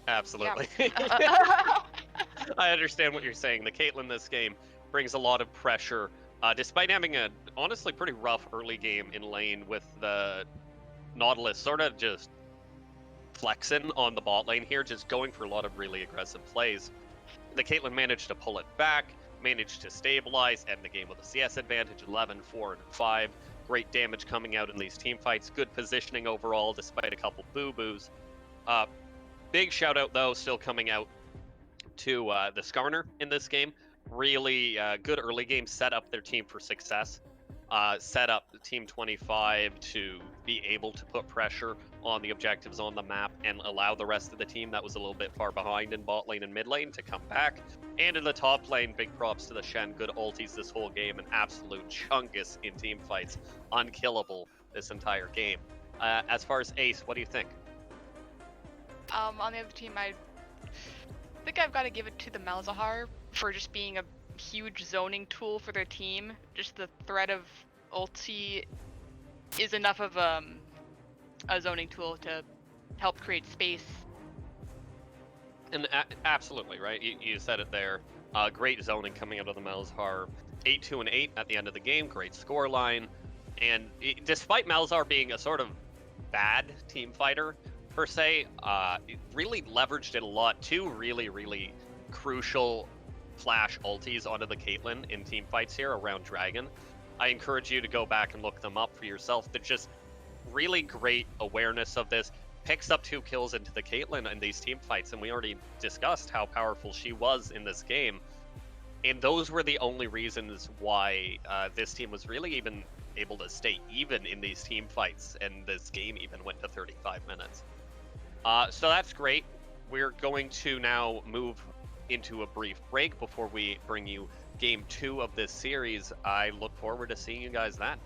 Absolutely.
Yeah.
I understand what you're saying. The Caitlyn this game brings a lot of pressure, despite having a honestly pretty rough early game in lane with the Nautilus sort of just flexing on the bot lane here, just going for a lot of really aggressive plays. The Caitlyn managed to pull it back, managed to stabilize, end the game with a CS advantage, 11, 4, and 5. Great damage coming out in these team fights. Good positioning overall, despite a couple boo-boos. Big shout out, though, still coming out to the Skarner in this game. Really good early game, set up their team for success. Set up Team 25 to be able to put pressure on the objectives on the map and allow the rest of the team that was a little bit far behind in bot lane and mid lane to come back. And in the top lane, big props to the Shen. Good ultis this whole game, an absolute chungus in team fights. Unkillable this entire game. As far as Ace, what do you think?
On the other team, I think I've got to give it to the Malzahar for just being a huge zoning tool for their team. Just the threat of ulti is enough of a zoning tool to help create space.
And absolutely, right? You said it there. Great zoning coming out of the Malzahar. 8-2 and 8 at the end of the game. Great score line. And despite Malzahar being a sort of bad team fighter, per se, it really leveraged it a lot. 2 really, really crucial flash ultis onto the Caitlyn in team fights here around Dragon. I encourage you to go back and look them up for yourself. They're just really great awareness of this. Picks up 2 kills into the Caitlyn in these team fights, and we already discussed how powerful she was in this game. And those were the only reasons why this team was really even able to stay even in these team fights, and this game even went to 35 minutes. So that's great. We're going to now move into a brief break before we bring you game 2 of this series. I look forward to seeing you guys then.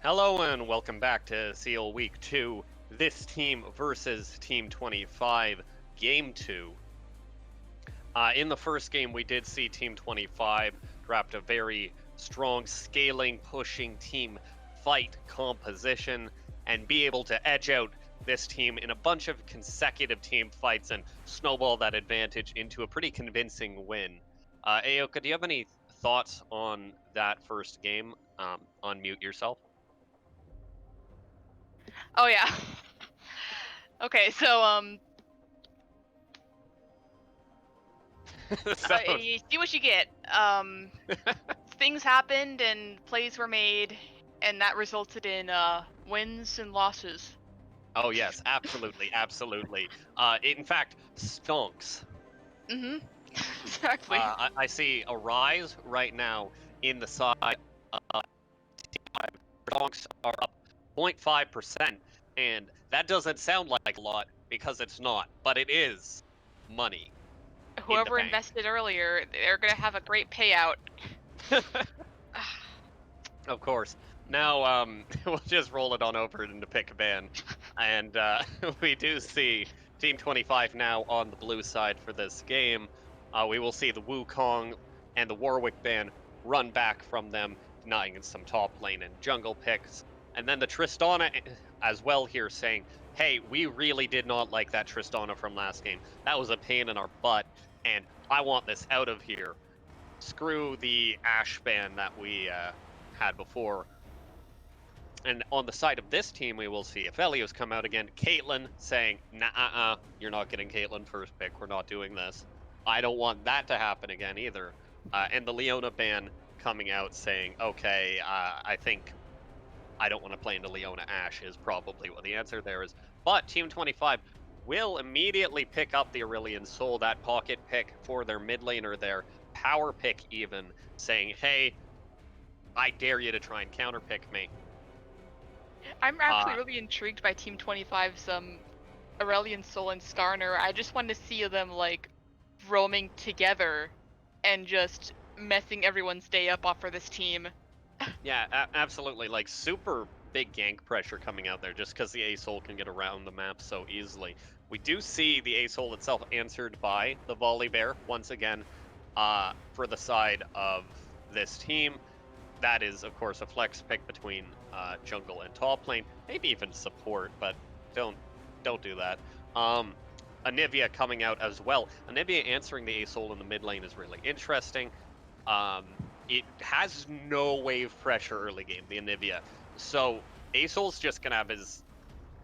Hello and welcome back to Seal Week 2. This team versus Team 25, Game 2. In the first game, we did see Team 25 draft a very strong scaling, pushing team fight composition and be able to edge out this team in a bunch of consecutive team fights and snowball that advantage into a pretty convincing win. Aoka, do you have any thoughts on that first game? Unmute yourself.
Oh yeah. Okay, so you see what you get. Things happened and plays were made, and that resulted in wins and losses.
Oh yes, absolutely, absolutely. In fact, stonks.
Mm-hmm. Exactly.
I see a rise right now in the side. Stonks are up 0.5%, and that doesn't sound like a lot because it's not, but it is money in the
Whoever
bank.
invested earlier, they're gonna have a great payout.
Of course. Now, we'll just roll it on over into pick a ban. And we do see Team 25 now on the blue side for this game. We will see the Wukong and the Warwick ban run back from them, denying some top lane and jungle picks. And then the Tristana as well here saying, hey, we really did not like that Tristana from last game. That was a pain in our butt, and I want this out of here. Screw the Ashe ban that we had before. And on the side of this team, we will see if Elio's come out again. Caitlyn saying, nah, you're not getting Caitlyn first pick. We're not doing this. I don't want that to happen again either. And the Leona ban coming out saying, okay, I think I don't want to play into Leona Ashe is probably what the answer there is. But Team 25 will immediately pick up the Aurelion Soul, that pocket pick for their mid laner, their power pick even, saying, hey, I dare you to try and counter pick me.
I'm actually really intrigued by Team 25's Aurelion Sol and Skarner. I just want to see them like roaming together and just messing everyone's day up off for this team.
Yeah, absolutely. Like, super big gank pressure coming out there just because the A-Soul can get around the map so easily. We do see the A-Soul itself answered by the Volley Bear once again for the side of this team. That is, of course, a flex pick between jungle and top lane, maybe even support, but don't do that. Anivia coming out as well. Anivia answering the A-Soul in the mid lane is really interesting. It has no wave pressure early game, the Anivia. So A-Soul's just gonna have his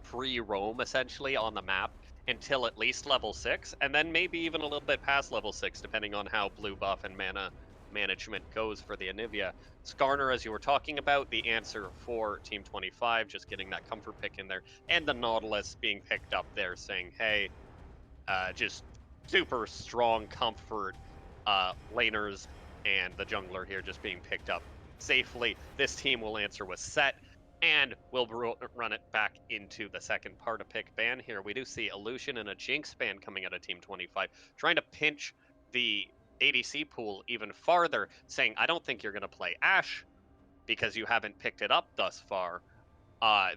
free roam essentially on the map until at least level 6, and then maybe even a little bit past level 6, depending on how blue buff and mana management goes for the Anivia. Skarner, as you were talking about, the answer for Team 25, just getting that comfort pick in there, and the Nautilus being picked up there, saying, hey, just super strong comfort laners, and the jungler here just being picked up safely. This team will answer with Set, and we'll run it back into the second part of pick ban here. We do see Illusion and a Jinx ban coming out of Team 25, trying to pinch the ADC pool even farther, saying, I don't think you're going to play Ashe because you haven't picked it up thus far.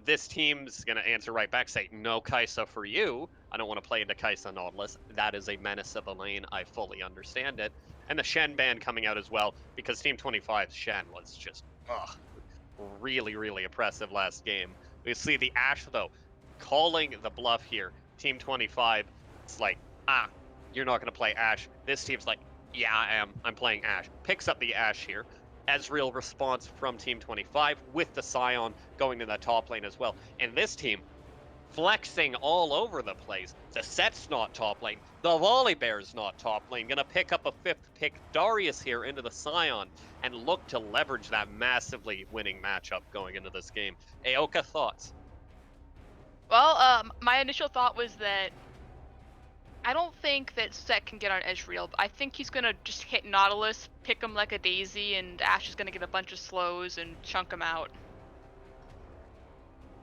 This team's going to answer right back, say, no Kai'Sa for you. I don't want to play into Kai'Sa Nautilus. That is a menace of a lane. I fully understand it. And the Shen ban coming out as well, because Team 25's Shen was just really, really oppressive last game. We see the Ashe, though, calling the bluff here. Team 25, it's like, you're not going to play Ashe. This team's like, yeah, I am. I'm playing Ashe. Picks up the Ashe here. Ezreal response from Team 25 with the Scion going to the top lane as well. And this team flexing all over the place. The Set's not top lane. The Volley Bear's not top lane. Gonna pick up a 5th pick Darius here into the Scion and look to leverage that massively winning matchup going into this game. Aoka, thoughts?
Well, my initial thought was that I don't think that Set can get on Ezreal. I think he's gonna just hit Nautilus, pick him like a daisy, and Ashe is gonna get a bunch of slows and chunk him out.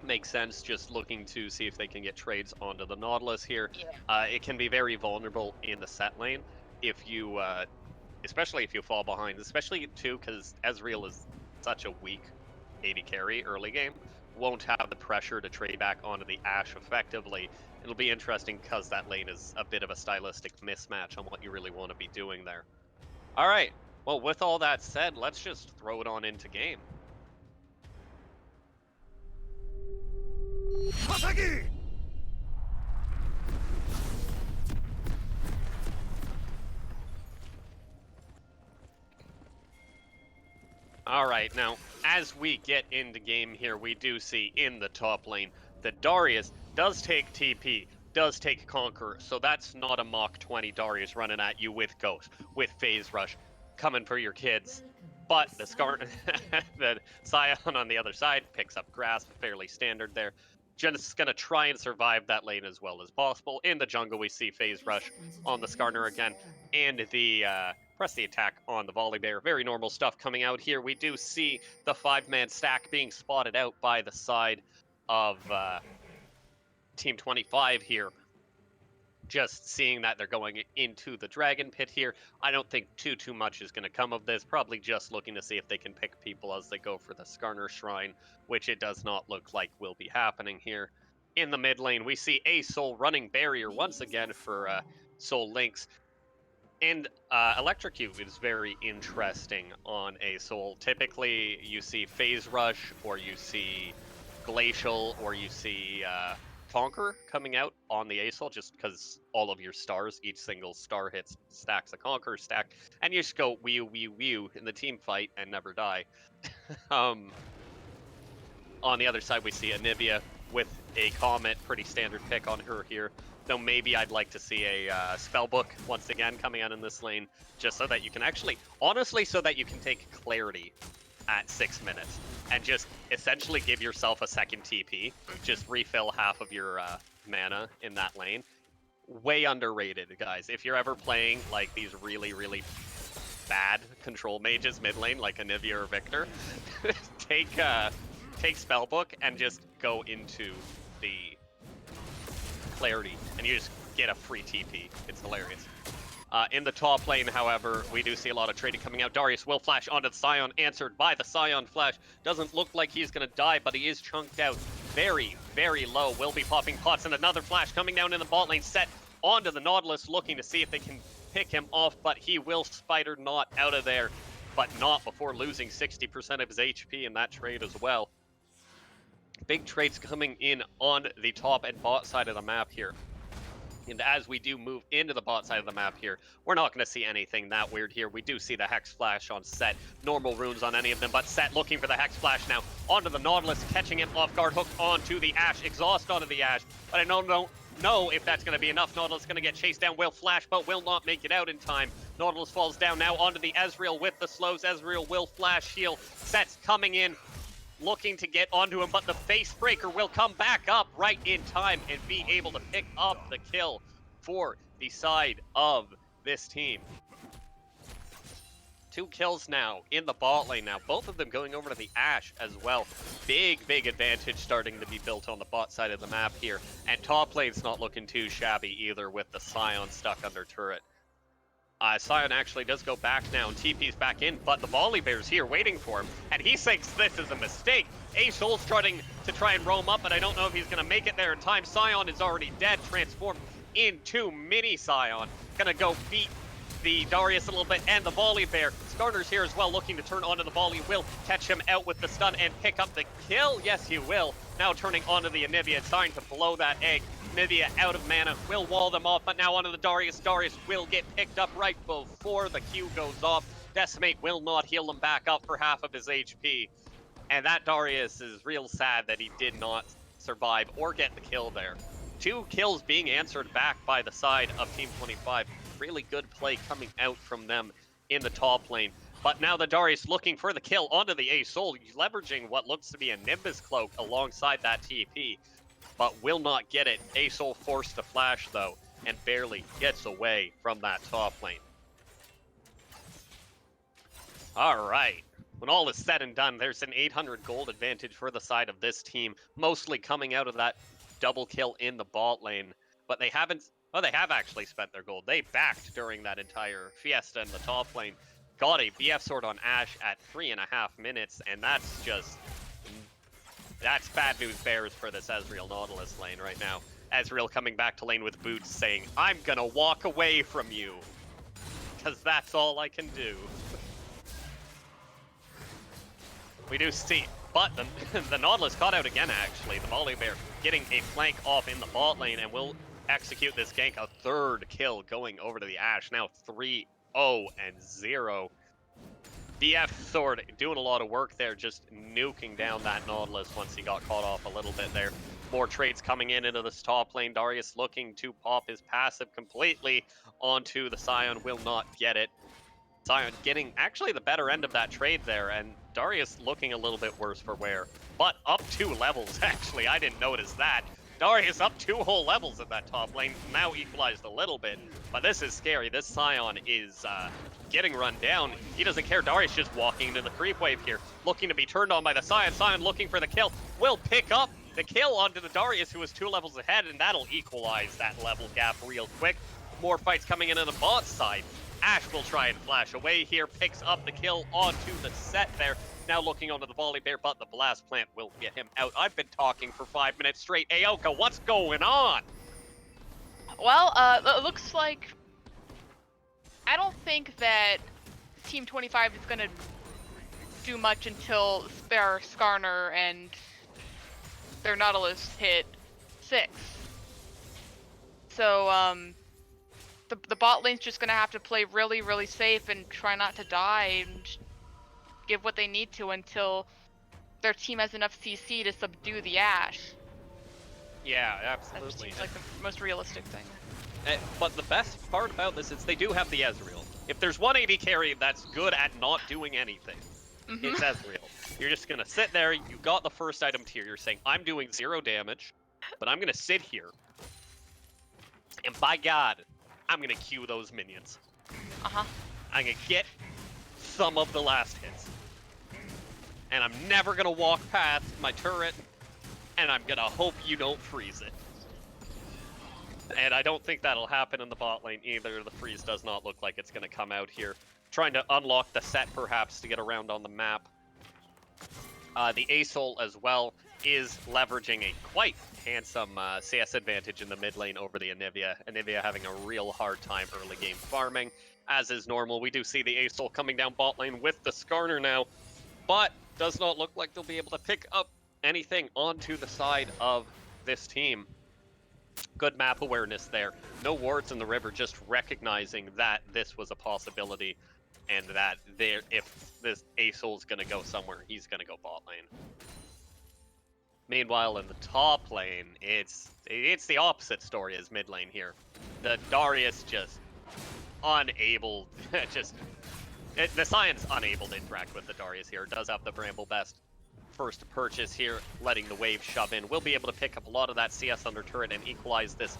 Makes sense, just looking to see if they can get trades onto the Nautilus here.
Yeah.
It can be very vulnerable in the Set lane if you, especially if you fall behind, especially too, because Ezreal is such a weak AD carry early game won't have the pressure to trade back onto the Ashe effectively. It'll be interesting because that lane is a bit of a stylistic mismatch on what you really want to be doing there. All right, well, with all that said, let's just throw it on into game. All right, now, as we get into game here, we do see in the top lane that Darius does take TP, does take Conqueror, so that's not a Mach 20 Darius running at you with Ghost, with Phase Rush, coming for your kids. But the the Scion on the other side picks up Grasp, fairly standard there. Just gonna try and survive that lane as well as possible. In the jungle, we see Phase Rush on the Skarner again, and the press the attack on the Volley Bear. Very normal stuff coming out here. We do see the 5-man stack being spotted out by the side of Team 25 here. Just seeing that they're going into the Dragon Pit here, I don't think too much is going to come of this. Probably just looking to see if they can pick people as they go for the Skarner Shrine, which it does not look like will be happening here. In the mid lane, we see Soul running barrier once again for Soul Lynx. And Electrocute is very interesting on Soul. Typically, you see Phase Rush, or you see Glacial, or you see Conquer coming out on the Soul, just because all of your stars, each single star hits stacks a Conquer stack, and you just go whew in the team fight and never die. On the other side, we see Anivia with a Comet, pretty standard pick on her here. Though maybe I'd like to see a Spellbook once again coming out in this lane, just so that you can actually, honestly, so that you can take Clarity at 6 minutes and just essentially give yourself a second TP, just refill half of your mana in that lane. Way underrated, guys. If you're ever playing like these really bad control mages mid lane, like Anivia or Victor, take Spellbook and just go into the Clarity, and you just get a free TP. It's hilarious. In the top lane, however, we do see a lot of trading coming out. Darius will flash onto the Scion, answered by the Scion flash. Doesn't look like he's going to die, but he is chunked out very low. Will be popping pots, and another flash coming down in the bot lane, set onto the Nautilus, looking to see if they can pick him off, but he will Spider Knot out of there, but not before losing 60% of his HP in that trade as well. Big trades coming in on the top and bot side of the map here. And as we do move into the bot side of the map here, we're not going to see anything that weird here. We do see the Hex Flash on Set. Normal runes on any of them, but Set looking for the Hex Flash now. Onto the Nautilus, catching him off guard, hooked onto the Ashe, exhaust onto the Ashe. But I don't know if that's going to be enough. Nautilus going to get chased down, will flash, but will not make it out in time. Nautilus falls down now onto the Ezreal with the slows. Ezreal will flash heal. Set's coming in, looking to get onto him, but the Face Breaker will come back up right in time and be able to pick up the kill for the side of this team. 2 kills now in the bot lane now, both of them going over to the Ashe as well. Big advantage starting to be built on the bot side of the map here, and top lane's not looking too shabby either with the Scion stuck under turret. Scion actually does go back now, and TP's back in, but the Volley Bear's here waiting for him, and he thinks this is a mistake. Soul's starting to try and roam up, but I don't know if he's going to make it there in time. Scion is already dead, transformed into Mini Scion. Gonna go beat the Darius a little bit, and the Volley Bear. Skarner's here as well, looking to turn onto the Volley. Will catch him out with the stun and pick up the kill. Yes, he will. Now turning onto the Anivia, trying to blow that egg. Anivia out of mana, will wall them off, but now onto the Darius. Darius will get picked up right before the Q goes off. Decimate will not heal him back up for half of his HP. And that Darius is real sad that he did not survive or get the kill there. 2 kills being answered back by the side of Team 25. Really good play coming out from them in the top lane. But now the Darius looking for the kill onto the Soul, leveraging what looks to be a Nimbus Cloak alongside that TP, but will not get it. Soul forced to flash though, and barely gets away from that top lane. All right, when all is said and done, there's an 800 gold advantage for the side of this team, mostly coming out of that double kill in the bot lane. But they haven't, well, they have actually spent their gold. They backed during that entire fiesta in the top lane. Got a BF sword on Ashe at 3.5 minutes, and that's just That's bad news bears for this Ezreal Nautilus lane right now. Ezreal coming back to lane with boots saying, I'm gonna walk away from you. Because that's all I can do. We do see, but the Nautilus caught out again actually. The Volibear getting a flank off in the bot lane and will execute this gank. A third kill going over to the Ashe. Now 3-0-0. DF Sword doing a lot of work there, just nuking down that Nautilus once he got caught off a little bit there. More trades coming in into this top lane. Darius looking to pop his passive completely onto the Scion, will not get it. Scion getting actually the better end of that trade there, and Darius looking a little bit worse for wear. But up 2 levels, actually, I didn't notice that. Darius up 2 whole levels in that top lane, now equalized a little bit. But this is scary. This Scion is getting run down. He doesn't care. Darius just walking into the creep wave here, looking to be turned on by the Scion. Scion looking for the kill, will pick up the kill onto the Darius, who is 2 levels ahead, and that'll equalize that level gap real quick. More fights coming in on the bot side. Ashe will try and flash away here, picks up the kill onto the set there. Now looking onto the Volibear, but the Blast Plant will get him out. I've been talking for 5 minutes straight. Aoka, what's going on?
Well, it looks like... I don't think that Team 25 is gonna do much until their Skarner and their Nautilus hit 6. So, the bot lane's just gonna have to play really, really safe and try not to die and give what they need to until their team has enough CC to subdue the Ashe.
Yeah,
That just
absolutely.
seems like the most realistic thing.
But the best part about this is they do have the Ezreal. If there's one AD carry that's good at not doing anything, it's Ezreal. You're just gonna sit there, you got the first item tier, you're saying, I'm doing 0 damage, but I'm gonna sit here, and by God, I'm gonna queue those minions. I'm gonna get some of the last hits. And I'm never gonna walk past my turret, and I'm gonna hope you don't freeze it. And I don't think that'll happen in the bot lane either. The freeze does not look like it's gonna come out here. Trying to unlock the set perhaps to get around on the map. The Asol as well is leveraging a quite handsome CS advantage in the mid lane over the Anivia. Anivia having a real hard time early game farming, as is normal. We do see the Asol coming down bot lane with the Skarner now, but does not look like they'll be able to pick up anything onto the side of this team. Good map awareness there. No wards in the river, just recognizing that this was a possibility and that if this Asol's gonna go somewhere, he's gonna go bot lane. Meanwhile, in the top lane, it's the opposite story as mid lane here. The Darius just unable, the Scion's unable to interact with the Darius here. Does have the Bramble Best first to purchase here, letting the wave shove in. We'll be able to pick up a lot of that CS under turret and equalize this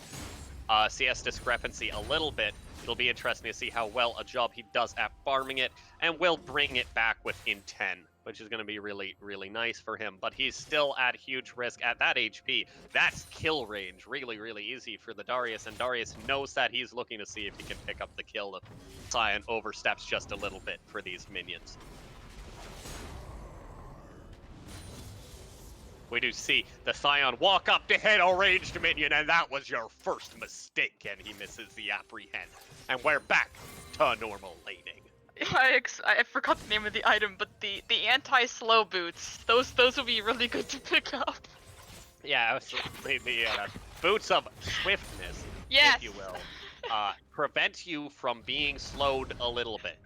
CS discrepancy a little bit. It'll be interesting to see how well a job he does at farming it, and will bring it back within 10, which is going to be really, really nice for him. But he's still at huge risk at that HP. That's kill range. Really, really easy for the Darius, and Darius knows that. He's looking to see if he can pick up the kill. If Scion oversteps just a little bit for these minions. We do see the Scion walk up to hit a ranged minion, and that was your first mistake, and he misses the apprehend. And we're back to normal laning.
I forgot the name of the item, but the anti-slow boots, those will be really good to pick up.
Yeah, the boots of swiftness,
yes,
if you will, prevent you from being slowed a little bit.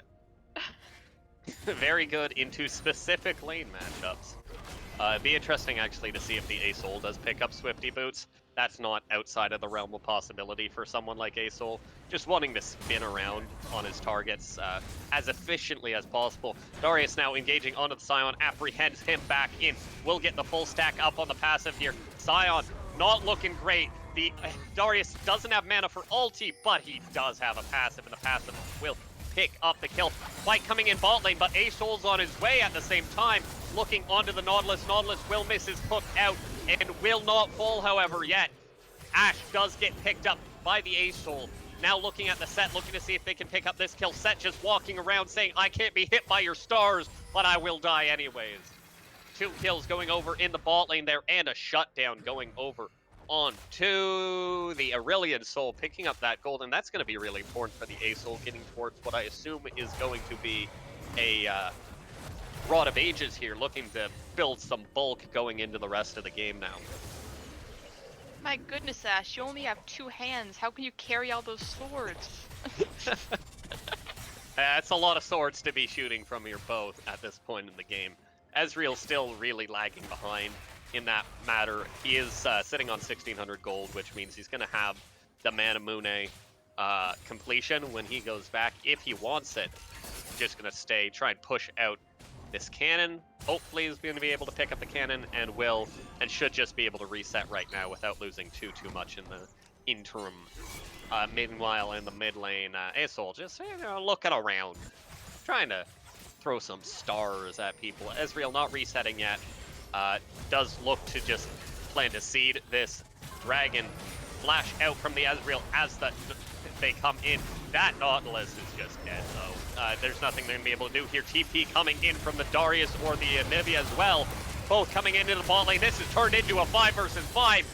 Very good into specific lane matchups. It'd be interesting, actually, to see if the Asol does pick up Swifty Boots. That's not outside of the realm of possibility for someone like Asol. Just wanting to spin around on his targets as efficiently as possible. Darius now engaging onto the Scion, apprehends him back in. Will get the full stack up on the passive here. Scion not looking great. The Darius doesn't have mana for ulti, but he does have a passive, and the passive will pick up the kill. Fight coming in bot lane, but Asol's on his way at the same time. Looking onto the Nautilus. Nautilus will miss his hook out and will not fall, however, yet. Ashe does get picked up by the Asol. Now looking at the set, looking to see if they can pick up this kill. Set just walking around saying, I can't be hit by your stars, but I will die anyways. 2 kills going over in the bot lane there, and a shutdown going over onto the Aurelion Soul, picking up that gold, and that's going to be really important for the A-Soul, getting towards what I assume is going to be a Rod of Ages here, looking to build some bulk going into the rest of the game now.
My goodness, Ash, you only have 2 hands. How can you carry all those swords?
That's a lot of swords to be shooting from your bow at this point in the game. Ezreal's still really lagging behind in that matter. He is sitting on 1,600 gold, which means he's going to have the Manamune completion when he goes back, if he wants it. Just going to try and push out this cannon. Hopefully he's going to be able to pick up the cannon, and should just be able to reset right now without losing too much in the interim. Meanwhile, in the mid lane, Aesol just looking around, trying to throw some stars at people. Ezreal not resetting yet. Does look to just plan to seed this dragon. Flash out from the Ezreal as they come in. That Nautilus is just dead, though. There's nothing they're going to be able to do here. TP coming in from the Darius or the Anivia as well. Both coming into the bot lane. This has turned into a 5 versus 5.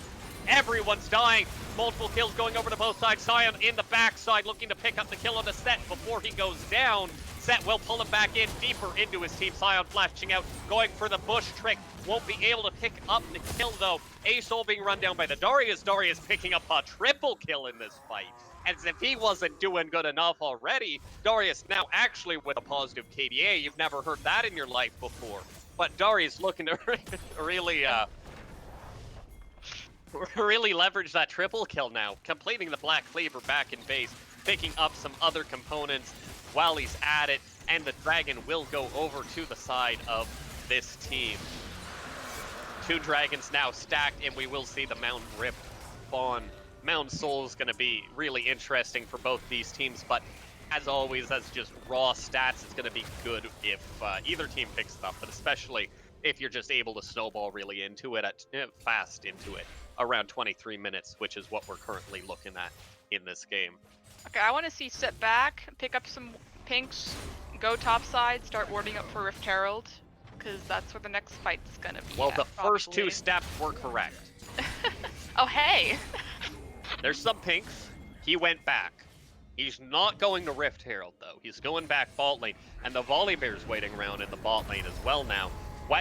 Everyone's dying. Multiple kills going over to both sides. Sion in the backside looking to pick up the kill on the Set before he goes down. Set will pull him back in deeper into his team. Sion flashing out, going for the bush trick. Won't be able to pick up the kill though. A-Soul being run down by the Darius. Darius picking up a triple kill in this fight. As if he wasn't doing good enough already. Darius now actually with a positive KDA. You've never heard that in your life before. But Darius looking to really leverage that triple kill now. Completing the Black Cleaver back in base. Picking up some other components while he's at it. And the dragon will go over to the side of this team. 2 dragons now stacked, and we will see the Mountain Rip spawn. Mountain Soul is going to be really interesting for both these teams, but as always, that's just raw stats. It's going to be good if either team picks it up, but especially if you're just able to snowball really into it, fast into it, around 23 minutes, which is what we're currently looking at in this game.
Okay, I want to see sit back, pick up some pinks, go top side, start warding up for Rift Herald, because that's where the next fight's going to be.
Well,
at,
the first 2 steps were correct.
Oh, hey!
There's some pinks. He went back. He's not going to Rift Herald, though. He's going back bot lane, and the Volibear's waiting around in the bot lane as well now.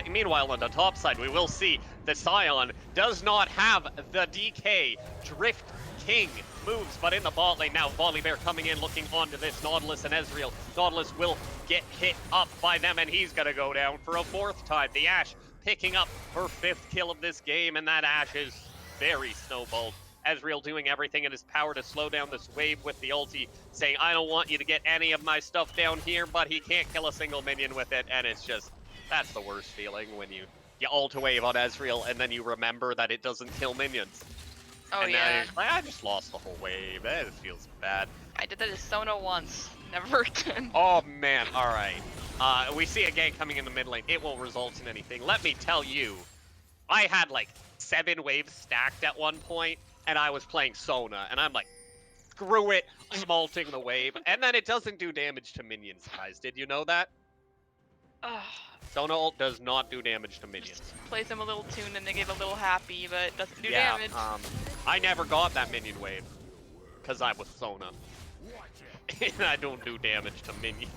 Meanwhile, on the top side, we will see that Sion does not have the DK Drift King moves, but in the bot lane now, Volibear coming in, looking onto this Nautilus and Ezreal. Nautilus will get hit up by them, and he's going to go down for a 4th time. The Ashe picking up her 5th kill of this game, and that Ashe is very snowballed. Ezreal doing everything in his power to slow down this wave with the ulti, saying, I don't want you to get any of my stuff down here, but he can't kill a single minion with it, and it's just, that's the worst feeling when you ult a wave on Ezreal, and then you remember that it doesn't kill minions.
Oh,
and
yeah.
Now like, I just lost the whole wave. It feels bad.
I did that to Sona once. Never again.
Oh, man. All right. We see a gank coming in the mid lane. It won't result in anything. Let me tell you, I had like 7 waves stacked at one point, and I was playing Sona, and I'm like, screw it, I'm ulting the wave. And then it doesn't do damage to minions, guys. Did you know that? Sona ult does not do damage to minions.
Just plays them a little tune and they get a little happy, but doesn't do damage.
I never got that minion wave, because I was Sona. And I don't do damage to minions.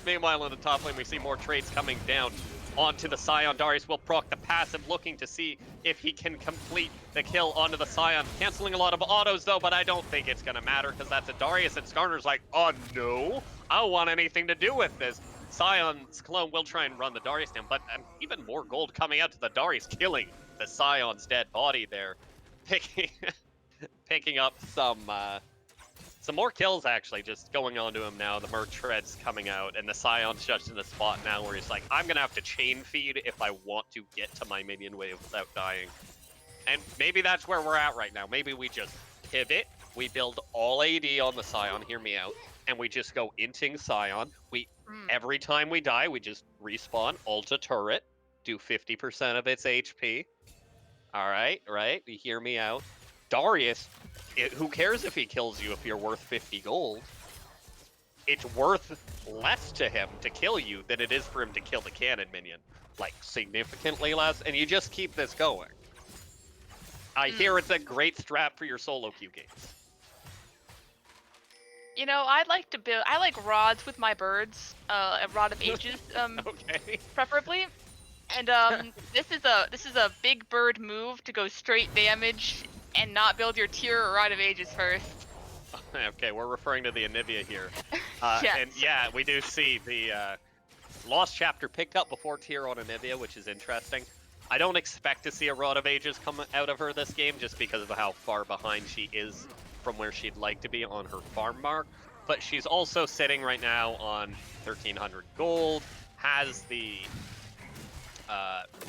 Meanwhile, in the top lane, we see more trades coming down onto the Sion. Darius will proc the passive, looking to see if he can complete the kill onto the Sion. Canceling a lot of autos, though, but I don't think it's going to matter, because that's a Darius, and Skarner's like, oh, no, I don't want anything to do with this. Sion's clone will try and run the Darius down, but even more gold coming out to the Darius, killing the Sion's dead body there. Picking up some more kills, actually, just going on to him now. The Merc Tread's coming out, and the Sion's just in the spot now where he's like, I'm going to have to chain feed if I want to get to my minion wave without dying. And maybe that's where we're at right now. Maybe we just pivot, we build all AD on the Sion, hear me out, and we just go inting Sion. Every time we die, we just respawn, ult a turret, do 50% of its HP. All right, you hear me out. Darius, who cares if he kills you if you're worth 50 gold? it's worth less to him to kill you than it is for him to kill the cannon minion. Like, significantly less, and you just keep this going. I hear it's a great strat for your solo queue games.
You know, I'd like to build. I like rods with my birds. A rod of ages,
Okay.
preferably. And this is a big bird move to go straight damage and not build your tier or rod of ages first.
Okay, we're referring to the Anivia here.
Yes.
And yeah, we do see the Lost Chapter picked up before tier on Anivia, which is interesting. I don't expect to see a Rod of Ages come out of her this game just because of how far behind she is from where she'd like to be on her farm mark. But she's also sitting right now on 1,300 gold, has the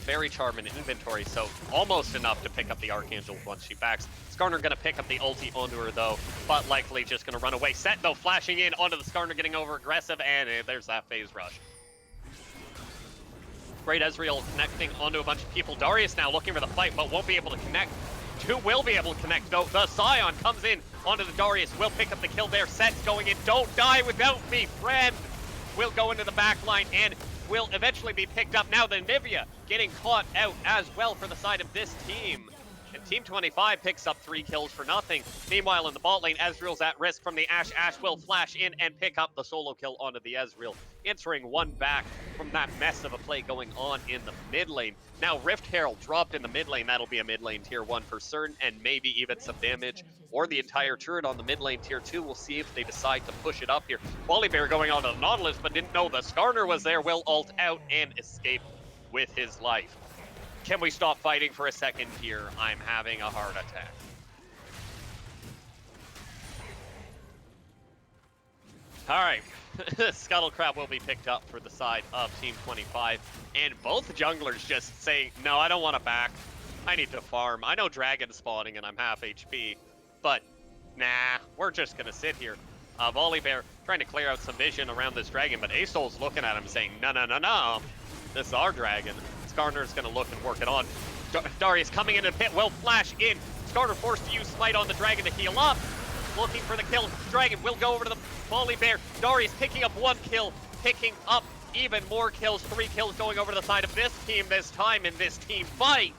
Fairy Charm in inventory, so almost enough to pick up the Archangel once she backs. Skarner gonna pick up the ulti onto her though, but likely just gonna run away. Set though flashing in onto the Skarner, getting over aggressive, and there's that phase rush. Great Ezreal connecting onto a bunch of people. Darius now looking for the fight, but won't be able to connect. Two will be able to connect though. The Scion comes in onto the Darius, will pick up the kill there. Set's going in, don't die without me, friend! Will go into the back line and will eventually be picked up. Now the Nivea getting caught out as well for the side of this team. And Team 25 picks up 3 kills for nothing. Meanwhile, in the bot lane, Ezreal's at risk from the Ashe. Ashe will flash in and pick up the solo kill onto the Ezreal, answering one back from that mess of a play going on in the mid lane. Now Rift Herald dropped in the mid lane. That'll be a mid lane tier 1 for certain, and maybe even some damage, or the entire turret on the mid lane tier 2. We'll see if they decide to push it up here. Volibear going on to the Nautilus, but didn't know the Skarner was there. Will ult out and escape with his life. Can we stop fighting for a second here? I'm having a heart attack. All right, Scuttlecrab will be picked up for the side of Team 25, and both junglers just saying, no, I don't want to back. I need to farm. I know Dragon's spawning and I'm half HP, but nah, we're just gonna sit here. Volibear trying to clear out some vision around this dragon, but Asol's looking at him saying, no, no, no, no, this is our dragon. Skarner's gonna look and work it on. Darius coming into the pit, will flash in. Skarner forced to use Smite on the dragon to heal up. Looking for the kill. Dragon will go over to the Volibear. Darius picking up 1 kill, picking up even more kills. 3 kills going over to the side of this team this time in this team fight.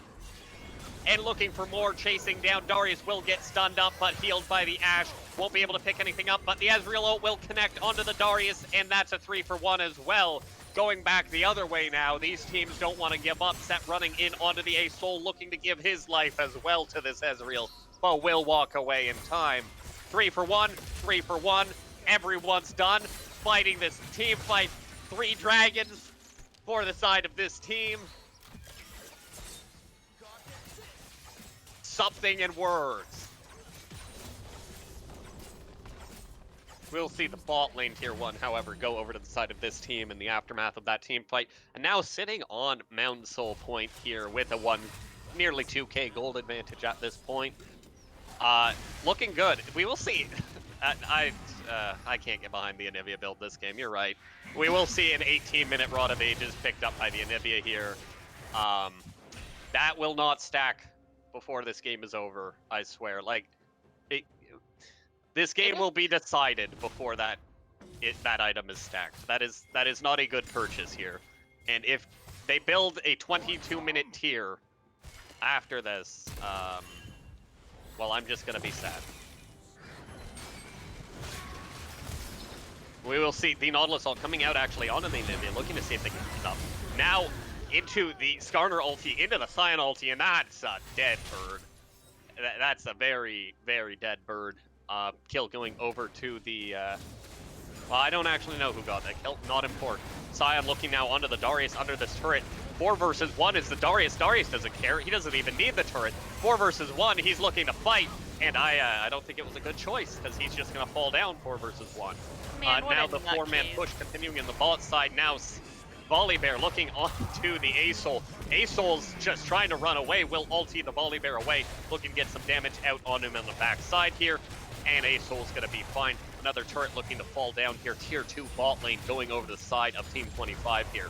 And looking for more, chasing down. Darius will get stunned up, but healed by the Ashe. Won't be able to pick anything up, but the Ezreal ult will connect onto the Darius, and that's a 3 for 1 as well. Going back the other way now, these teams don't want to give up. Set running in onto the Asol, looking to give his life as well to this Ezreal, but will walk away in time. 3 for 1, 3 for 1. Everyone's done fighting this team fight. 3 dragons for the side of this team. Something in words. We'll see the bot lane tier 1, however, go over to the side of this team in the aftermath of that team fight. And now sitting on Mountain Soul Point here with a nearly 2k gold advantage at this point. Looking good. We will see. I can't get behind the Anivia build this game, you're right. We will see an 18-minute Rod of Ages picked up by the Anivia here. That will not stack before this game is over, I swear. Like, this game will be decided before that item is stacked. That is not a good purchase here. And if they build a 22-minute tier after this, well, I'm just gonna be sad. We will see the Nautilus ult coming out actually onto the Anivia, looking to see if they can pick it up. Now into the Skarner ulti, into the Scion ulti, and that's a dead bird. That's a very, very dead bird. Kill going over to the, well, I don't actually know who got that kill, not important. Scion looking now onto the Darius under this turret. 4 versus 1 is the Darius. Darius doesn't care, he doesn't even need the turret. 4 versus 1, he's looking to fight, and I don't think it was a good choice, because he's just gonna fall down 4 versus 1. Now the 4-man push continuing in the bot side. Now Volibear looking onto the Asol. Asol's just trying to run away. Will ulti the Volibear away. Looking to get some damage out on him on the back side here. And Asol's going to be fine. Another turret looking to fall down here. Tier 2 bot lane going over the side of Team 25 here.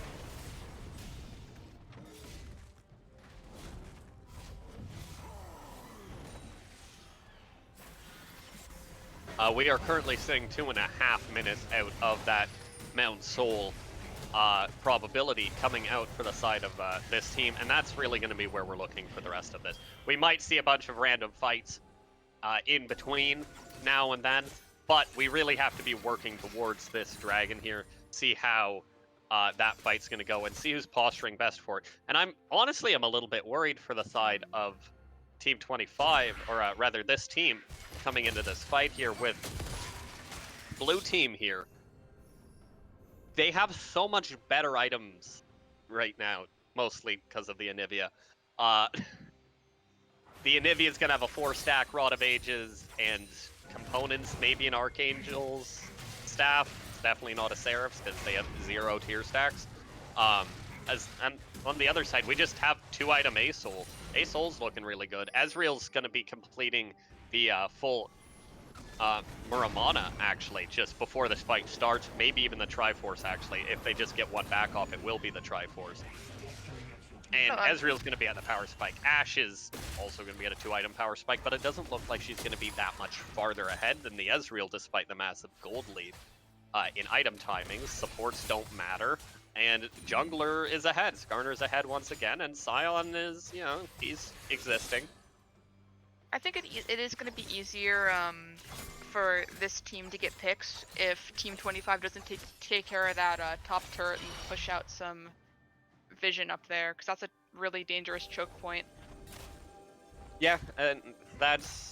We are currently sitting 2.5 minutes out of that Mount Soul probability coming out for the side of this team, and that's really going to be where we're looking for the rest of this. We might see a bunch of random fights in between now and then, but we really have to be working towards this dragon here, see how that fight's going to go, and see who's posturing best for it. And I'm a little bit worried for the side of Team 25, or rather this team coming into this fight here with blue team here. They have so much better items right now, mostly because of the Anivia. The Anivia is going to have a 4-stack Rod of Ages and components, maybe an Archangel's staff. It's definitely not a Seraph's because they have 0 tier stacks. And on the other side, we just have 2-item A-Soul. A-Soul's looking really good. Ezreal's going to be completing the full Muramana, actually, just before this fight starts. Maybe even the Triforce, actually. If they just get one back off, it will be the Triforce. And Ezreal's going to be at the power spike. Ashe is also going to be at a 2-item power spike, but it doesn't look like she's going to be that much farther ahead than the Ezreal, despite the massive gold lead. In item timings, supports don't matter. And jungler is ahead. Skarner's ahead once again, and Sion is, you know, he's existing.
I think it is going to be easier for this team to get picks if Team 25 doesn't take care of that top turret and push out some vision up there, because that's a really dangerous choke point.
Yeah, and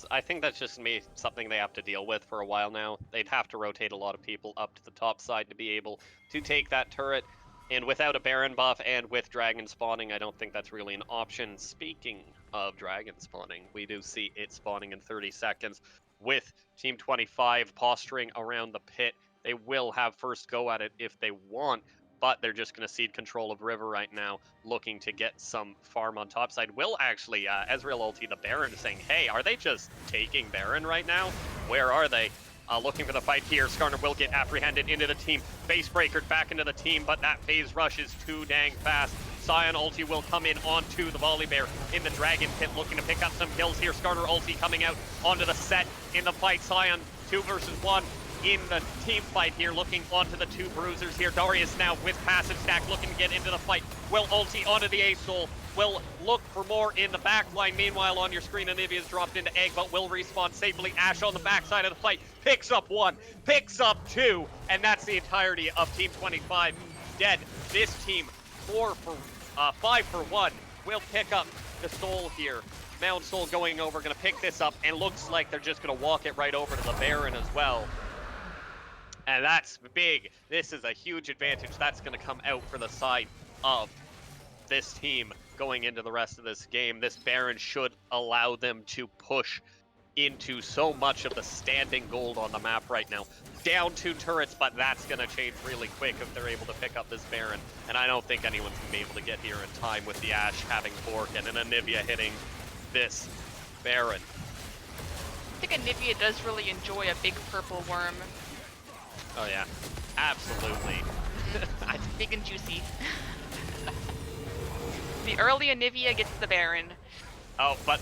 I think that's just something they have to deal with for a while now. They'd have to rotate a lot of people up to the top side to be able to take that turret. And without a Baron buff and with dragon spawning, I don't think that's really an option. Speaking of dragon spawning, we do see it spawning in 30 seconds. With Team 25 posturing around the pit, they will have first go at it if they want, but they're just going to cede control of River right now, looking to get some farm on top side. Will actually, Ezreal ulti the Baron, saying, hey, are they just taking Baron right now? Where are they? Looking for the fight here. Skarner will get apprehended into the team. Base breakered back into the team, but that phase rush is too dang fast. Sion ulti will come in onto the Volibear in the Dragon Pit, looking to pick up some kills here. Skarner ulti coming out onto the set in the fight. Sion 2 versus 1 in the team fight here, looking onto the 2 bruisers here. Darius now with passive stack, looking to get into the fight. Will ulti onto the A-Soul. Will look for more in the back line. Meanwhile, on your screen, Anivia's dropped into Egg, but will respawn safely. Ashe on the backside of the fight picks up 1, picks up 2, and that's the entirety of Team 25 dead. This team 5 for 1 will pick up the Soul here. Mount Soul going over, going to pick this up, and looks like they're just going to walk it right over to the Baron as well. And that's big. This is a huge advantage. That's going to come out for the side of this team going into the rest of this game. This Baron should allow them to push into so much of the standing gold on the map right now. Down 2 turrets, but that's going to change really quick if they're able to pick up this Baron. And I don't think anyone's going to be able to get here in time with the Ashe having Fork and an Anivia hitting this Baron.
I think Anivia does really enjoy a big purple worm.
Oh yeah, absolutely.
Big and juicy. The early Anivia gets the Baron.
Oh, but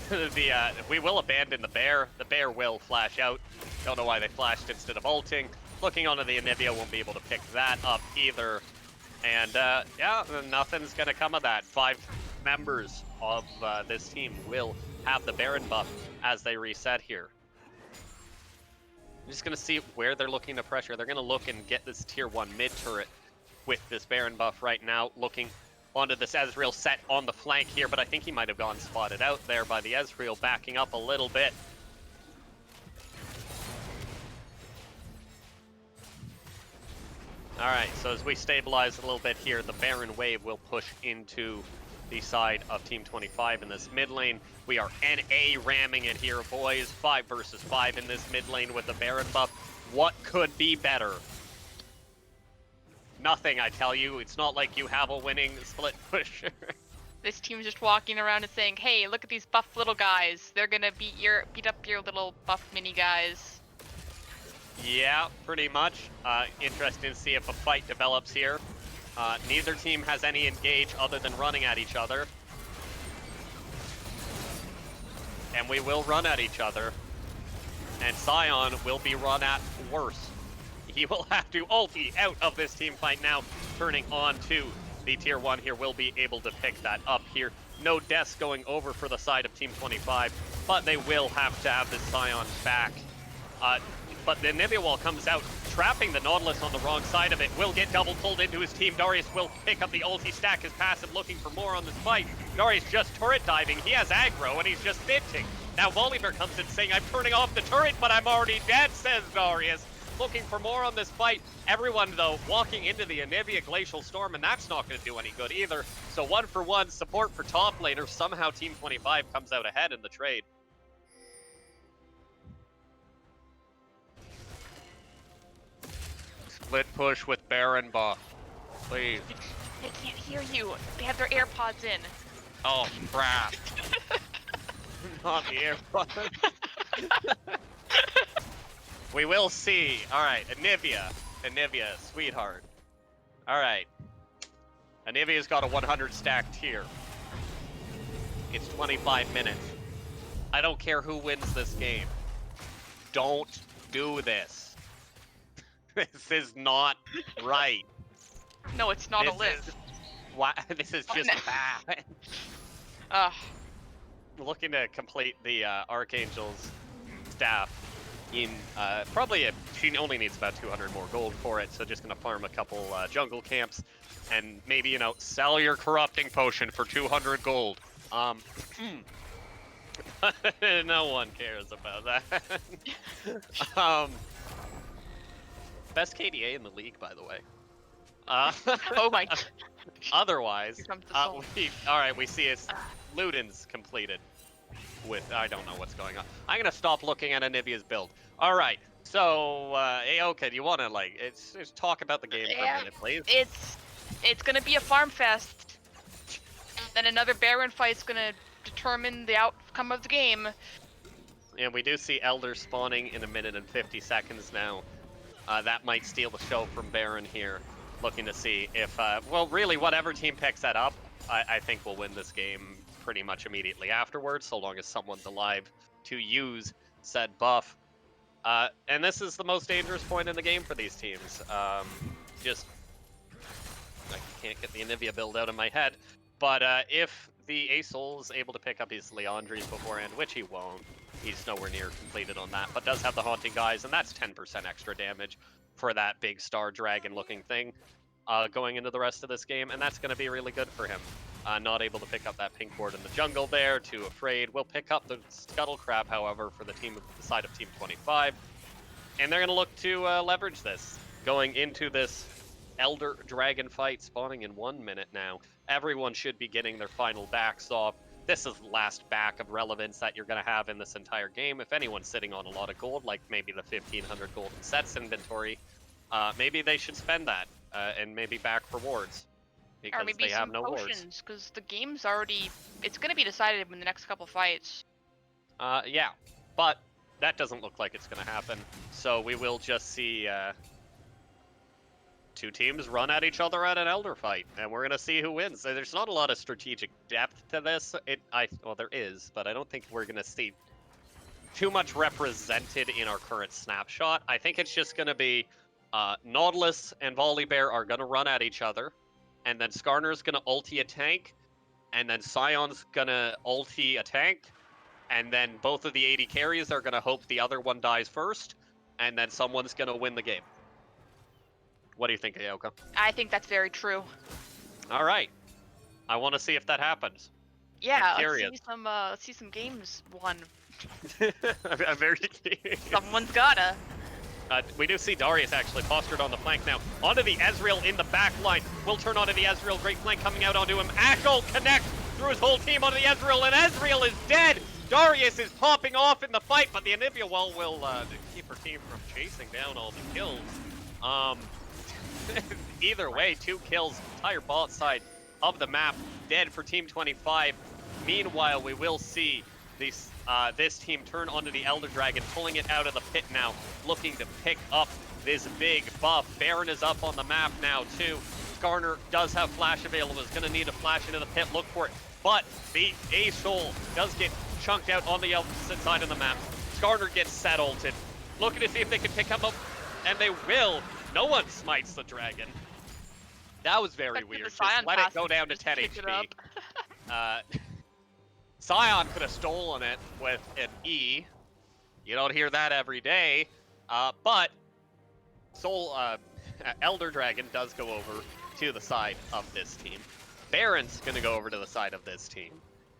we will abandon the bear. The bear will flash out. Don't know why they flashed instead of ulting. Looking onto the Anivia, won't be able to pick that up either. And yeah, nothing's gonna come of that. 5 members of this team will have the Baron buff as they reset here. I'm just gonna see where they're looking to pressure. They're gonna look and get this tier 1 mid turret with this Baron buff right now, looking onto this Ezreal set on the flank here, but I think he might have gone spotted out there by the Ezreal, backing up a little bit. Alright, so as we stabilize a little bit here, the Baron wave will push into the side of Team 25 in this mid lane. We are NA ramming it here, boys. 5 versus 5 in this mid lane with the Baron buff. What could be better? Nothing, I tell you. It's not like you have a winning split pusher.
This team's just walking around and saying, hey, look at these buff little guys. They're gonna beat up your little buff mini guys.
Yeah, pretty much. Interesting to see if a fight develops here. Neither team has any engage other than running at each other. And we will run at each other. and Scion will be run at worse. He will have to ulti out of this team fight now, turning on to the tier 1 here. Will be able to pick that up here. No deaths going over for the side of Team 25, but they will have to have this Scion back. But the Anivia Wall comes out, trapping the Nautilus on the wrong side of it. Will get double pulled into his team. Darius will pick up the ulti, stack his passive, looking for more on this fight. Darius just turret diving. He has aggro, and he's just minting. Now Volibear comes in saying, I'm turning off the turret, but I'm already dead, says Darius. Looking for more on this fight. Everyone, though, walking into the Anivia Glacial Storm, and that's not going to do any good either. So 1-for-1 support for top laner. Somehow Team 25 comes out ahead in the trade. Split push with Baron buff, please.
They can't hear you. They have their AirPods in.
Oh, crap. Not the AirPods. We will see. All right, Anivia, sweetheart. All right. Anivia's got a 100 stacked here. It's 25 minutes. I don't care who wins this game. Don't do this. This is not right.
No, it's not a list.
Why? This is just bad. Looking to complete the Archangel's staff in she only needs about 200 more gold for it, so just gonna farm a couple jungle camps and maybe, you know, sell your corrupting potion for 200 gold. No one cares about that. Best KDA in the league, by the way.
Oh my god.
Otherwise, we see it's Luden's completed with, I don't know what's going on. I'm gonna stop looking at Anivia's build. All right, so Aoka, do you want to just talk about the game for a minute, please?
It's gonna be a farm fest, then another Baron fight's gonna determine the outcome of the game.
And we do see Elder spawning in 1 minute and 50 seconds now. That might steal the show from Baron here. Looking to see if, well, really, whatever team picks that up, I think will win this game pretty much immediately afterwards, so long as someone's alive to use said buff. And this is the most dangerous point in the game for these teams. I can't get the Anivia build out of my head, but if the Asol is able to pick up his Leandries beforehand, which he won't, he's nowhere near completed on that, but does have the Haunting Guys, and that's 10% extra damage for that big star dragon looking thing going into the rest of this game, and that's going to be really good for him. Not able to pick up that pink ward in the jungle there, too afraid. Will pick up the Scuttle Crab, however, for the side of Team 25, and they're going to look to leverage this going into this Elder Dragon fight, spawning in 1 minute now. Everyone should be getting their final backs off. This is the last back of relevance that you're going to have in this entire game. If anyone's sitting on a lot of gold, like maybe the 1,500 gold in sets inventory, maybe they should spend that and maybe back rewards. Because
or maybe
they have
some
no
potions, because the game's already... It's going to be decided in the next couple fights.
Yeah, but that doesn't look like it's going to happen. So we will just see two teams run at each other at an Elder fight, and we're going to see who wins. There's not a lot of strategic depth to this. Well, there is, but I don't think we're going to see too much represented in our current snapshot. I think it's just going to be Nautilus and Volibear are going to run at each other, and then Skarner's going to ulti a tank, and then Sion's going to ulti a tank, and then both of the AD carries are going to hope the other one dies first, and then someone's going to win the game. What do you think, Aoka?
I think that's very true.
All right. I want to see if that happens.
Yeah, let's see some games won.
I'm very curious.
Someone's gotta.
We do see Darius actually postured on the flank now. Onto the Ezreal in the back line. Will turn onto the Ezreal. Great flank coming out onto him. Ashol connects through his whole team onto the Ezreal, and Ezreal is dead. Darius is popping off in the fight, but the Anivia Wall will keep her team from chasing down all the kills. Either way, 2 kills, entire bot side of the map dead for Team 25. Meanwhile, we will see this team turn onto the Elder Dragon, pulling it out of the pit now, looking to pick up this big buff. Baron is up on the map now too. Skarner does have flash available, is going to need a flash into the pit, look for it. But the Asol does get chunked out on the opposite side of the map. Skarner gets settled and looking to see if they can pick him up, and they will. No one smites the dragon. That was very weird. Just let it go down to 10 HP. Scion could have stolen it with an E. You don't hear that every day. But Elder Dragon does go over to the side of this team. Baron's going to go over to the side of this team.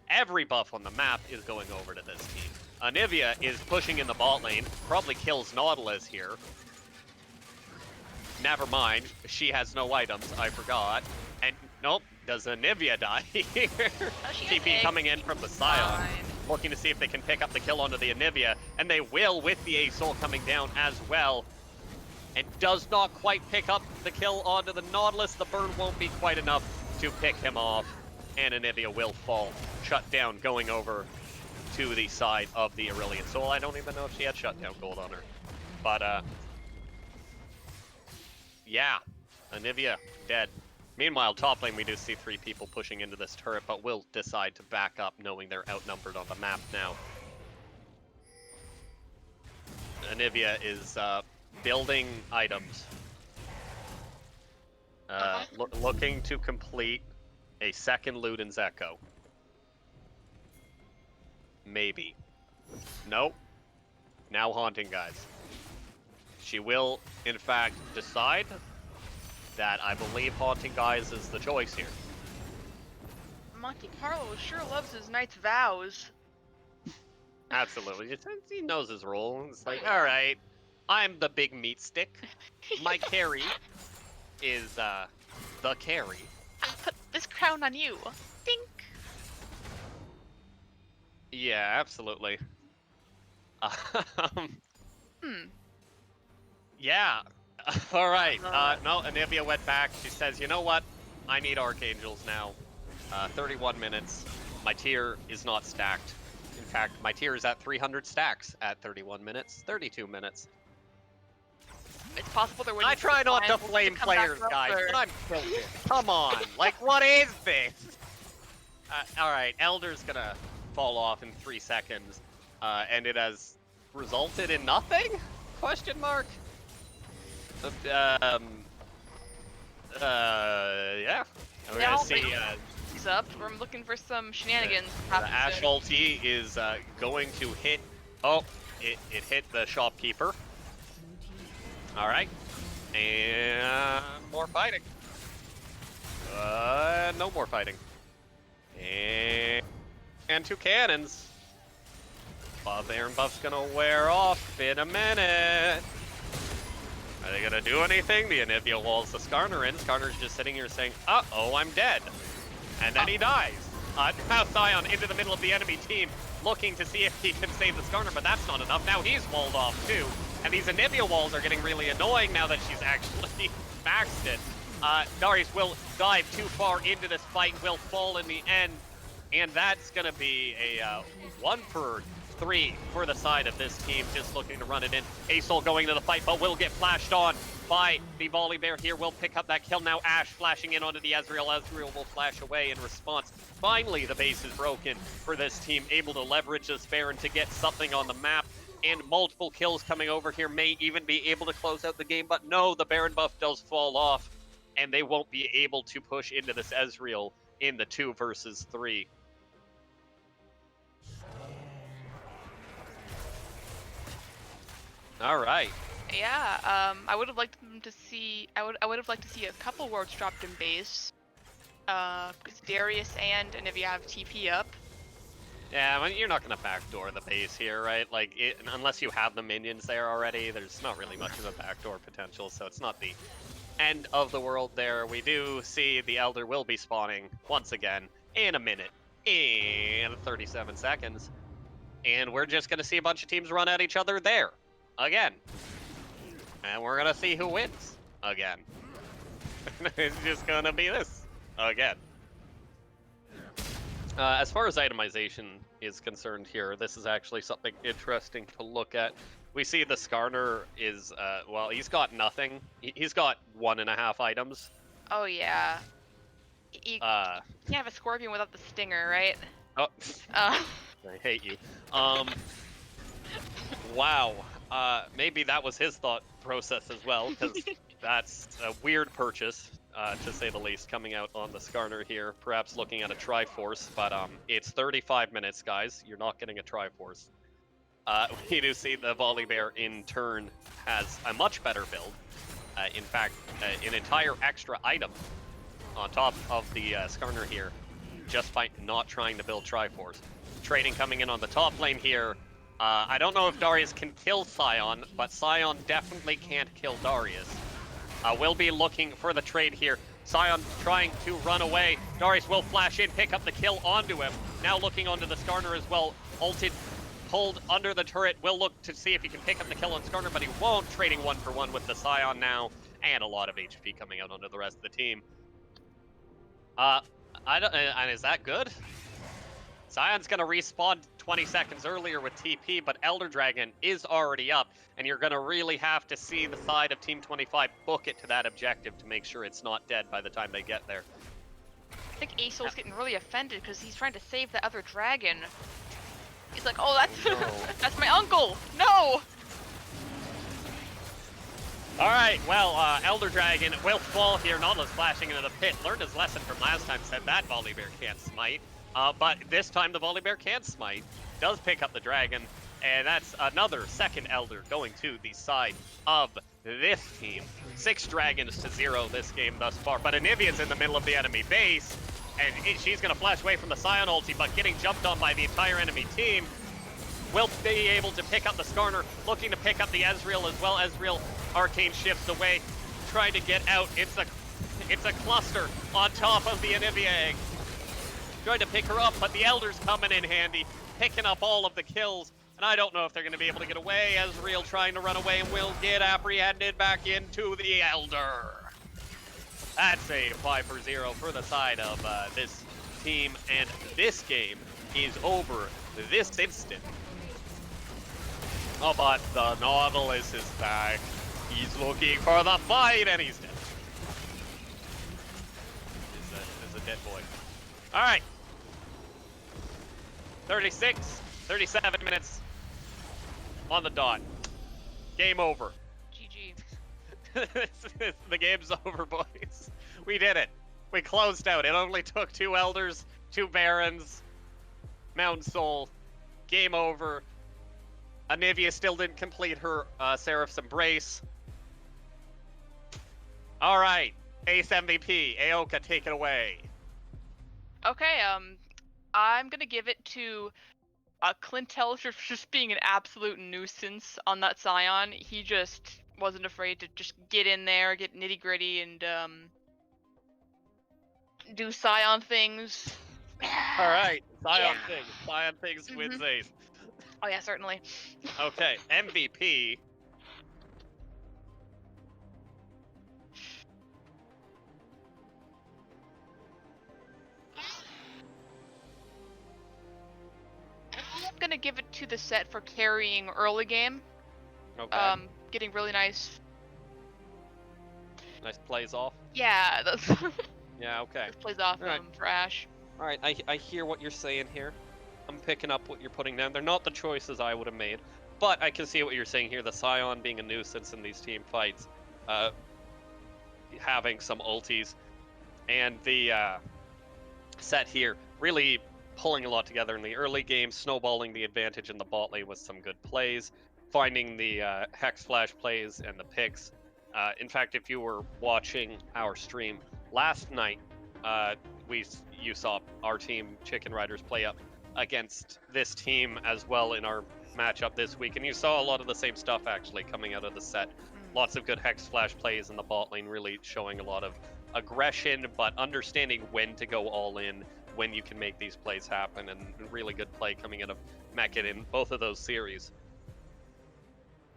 Every buff on the map is going over to this team. Anivia is pushing in the bot lane. Probably kills Nautilus here. Never mind. She has no items. I forgot. And nope. Does Anivia die here? TP coming in from the Scion. Looking to see if they can pick up the kill onto the Anivia. And they will with the Asol coming down as well. And does not quite pick up the kill onto the Nautilus. The burn won't be quite enough to pick him off. And Anivia will fall. Shut down going over to the side of the Aurelion Soul. I don't even know if she had shutdown gold on her. But, yeah. Anivia dead. Meanwhile, top lane, we do see 3 people pushing into this turret, but will decide to back up knowing they're outnumbered on the map now. Anivia is building items. Looking to complete a second Luden's Echo. Maybe. Nope. Now haunting, guys. She will, in fact, decide that I believe haunting guys is the choice here.
Monte Carlo sure loves his Knight's Vows.
Absolutely. He knows his role. It's like, alright, I'm the big meat stick. My carry is, the carry.
I'll put this crown on you. Dink!
Yeah, absolutely. Yeah. Alright. No, Anivia went back. She says, you know what? I need Archangels now. 31 minutes. My tier is not stacked. In fact, my tier is at 300 stacks at 31 minutes. 32 minutes.
It's possible they're waiting.
I try not to flame players, guys, but I'm tilted. Come on. Like, what is this? Alright, Elder's gonna fall off in 3 seconds. And it has resulted in nothing? Question mark? Yeah. We're gonna see,
he's up. We're looking for some shenanigans.
The Ashe ulti is going to hit. Oh, it hit the shopkeeper. Alright. And more fighting. No more fighting. And 2 cannons. Baron buff's gonna wear off in a minute. Are they gonna do anything? The Anivia walls the Skarner in. Skarner's just sitting here saying, uh-oh, I'm dead. And then he dies. Now Scion into the middle of the enemy team, looking to see if he can save the Skarner, but that's not enough. Now he's walled off too. And these Anivia walls are getting really annoying now that she's actually maxed it. Darius will dive too far into this fight, will fall in the end. And that's gonna be a 1 for 3 for the side of this team, just looking to run it in. Asol going to the fight, but will get flashed on by the volley bear here. Will pick up that kill. Now Ashe flashing in onto the Ezreal. Ezreal will flash away in response. Finally, the base is broken for this team, able to leverage this Baron to get something on the map. And multiple kills coming over here, may even be able to close out the game. But no, the Baron buff does fall off, and they won't be able to push into this Ezreal in the 2 versus 3. All right.
Yeah, I would have liked them to see. I would have liked to see a couple wards dropped in base. Because Darius and Anivia have TP up.
Yeah, I mean, you're not gonna backdoor the base here, right? Like, unless you have the minions there already, there's not really much of a backdoor potential. So it's not the end of the world there. We do see the Elder will be spawning once again in a minute and 37 seconds, and we're just gonna see a bunch of teams run at each other there. Again. And we're gonna see who wins. Again. It's just gonna be this. Again. As far as itemization is concerned here, this is actually something interesting to look at. We see the Skarner is, well, he's got nothing. He's got 1.5 items.
Oh, yeah. You can't have a Scorpion without the Stinger, right?
Oh. I hate you. Wow. Maybe that was his thought process as well, because that's a weird purchase, to say the least, coming out on the Skarner here. Perhaps looking at a Triforce, but it's 35 minutes, guys. You're not getting a Triforce. We do see the Volibear in turn has a much better build. In fact, an entire extra item on top of the Skarner here, just by not trying to build Triforce. Trading coming in on the top lane here. I don't know if Darius can kill Sion, but Sion definitely can't kill Darius. We'll be looking for the trade here. Sion trying to run away. Darius will flash in, pick up the kill onto him. Now looking onto the Skarner as well. Ulted, pulled under the turret. Will look to see if he can pick up the kill on Skarner, but he won't. Trading 1-for-1 with the Sion now. And a lot of HP coming out onto the rest of the team. And is that good? Sion's gonna respawn 20 seconds earlier with TP, but Elder Dragon is already up, and you're gonna really have to see the side of Team 25 book it to that objective to make sure it's not dead by the time they get there.
I think Asol's getting really offended because he's trying to save the other dragon. He's like, oh, that's that's my uncle. No.
Alright, well, Elder Dragon will fall here. Nautilus flashing into the pit. Learned his lesson from last time, said that Volibear can't smite. But this time the Volibear can smite. Does pick up the dragon, and that's another second Elder going to the side of this team. 6 dragons to 0 this game thus far, but Anivia's in the middle of the enemy base, and she's going to flash away from the Sion ulti, but getting jumped on by the entire enemy team. Will be able to pick up the Skarner, looking to pick up the Ezreal as well. Ezreal arcane shifts away, trying to get out. It's a cluster on top of the Anivia egg. Trying to pick her up, but the Elder's coming in handy, picking up all of the kills. And I don't know if they're going to be able to get away. Ezreal trying to run away and will get apprehended back into the Elder. That's a 5-for-0 for the side of this team, and this game is over this instant. Oh, but the Nautilus is back. He's looking for the fight, and he's dead. Is a dead boy. All right. 36, 37 minutes on the dot. Game over.
GG.
The game's over, boys. We did it. We closed out. It only took 2 Elders, 2 Barons, Mountain Soul. Game over. Anivia still didn't complete her Seraph's Embrace. All right, Ace MVP, Aoka, take it away.
Okay, I'm gonna give it to Clintel for just being an absolute nuisance on that Scion. He just wasn't afraid to just get in there, get nitty gritty, and do Scion things.
All right, Scion
Yeah.
things. Scion things wins Ace.
Oh yeah, certainly.
Okay, MVP.
I'm gonna give it to the set for carrying early game.
Okay.
Getting really nice.
Nice plays off.
Yeah, that's
Yeah, okay.
plays off
Alright.
for Ash.
All right, I hear what you're saying here. I'm picking up what you're putting down. They're not the choices I would have made, but I can see what you're saying here. The Scion being a nuisance in these team fights, having some ultis, and the set here really pulling a lot together in the early game, snowballing the advantage in the bot lane with some good plays, finding the Hex Flash plays and the picks. In fact, if you were watching our stream last night, you saw our team Chicken Riders play up against this team as well in our matchup this week, and you saw a lot of the same stuff actually coming out of the set. Lots of good Hex Flash plays in the bot lane, really showing a lot of aggression, but understanding when to go all in, when you can make these plays happen, and really good play coming out of Mekit in both of those series.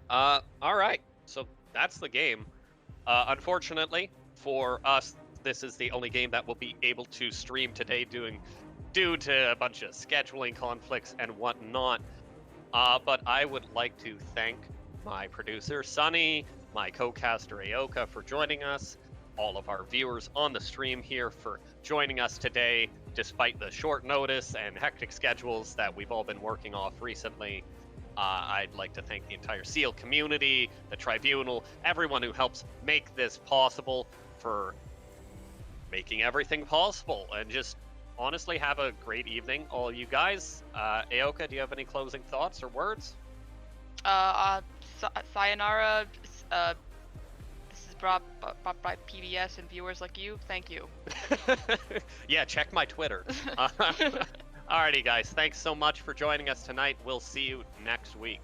All right, so that's the game. Unfortunately for us, this is the only game that we'll be able to stream today due to a bunch of scheduling conflicts and whatnot. But I would like to thank my producer, Sunny, my co-caster, Aoka, for joining us, all of our viewers on the stream here for joining us today, despite the short notice and hectic schedules that we've all been working off recently. I'd like to thank the entire SEAL community, the Tribunal, everyone who helps make this possible, for making everything possible. And just honestly have a great evening, all you guys. Aoka, do you have any closing thoughts or words?
Sayonara. This is brought by PBS and viewers like you. Thank you.
Yeah, check my Twitter. Alrighty, guys. Thanks so much for joining us tonight. We'll see you next week.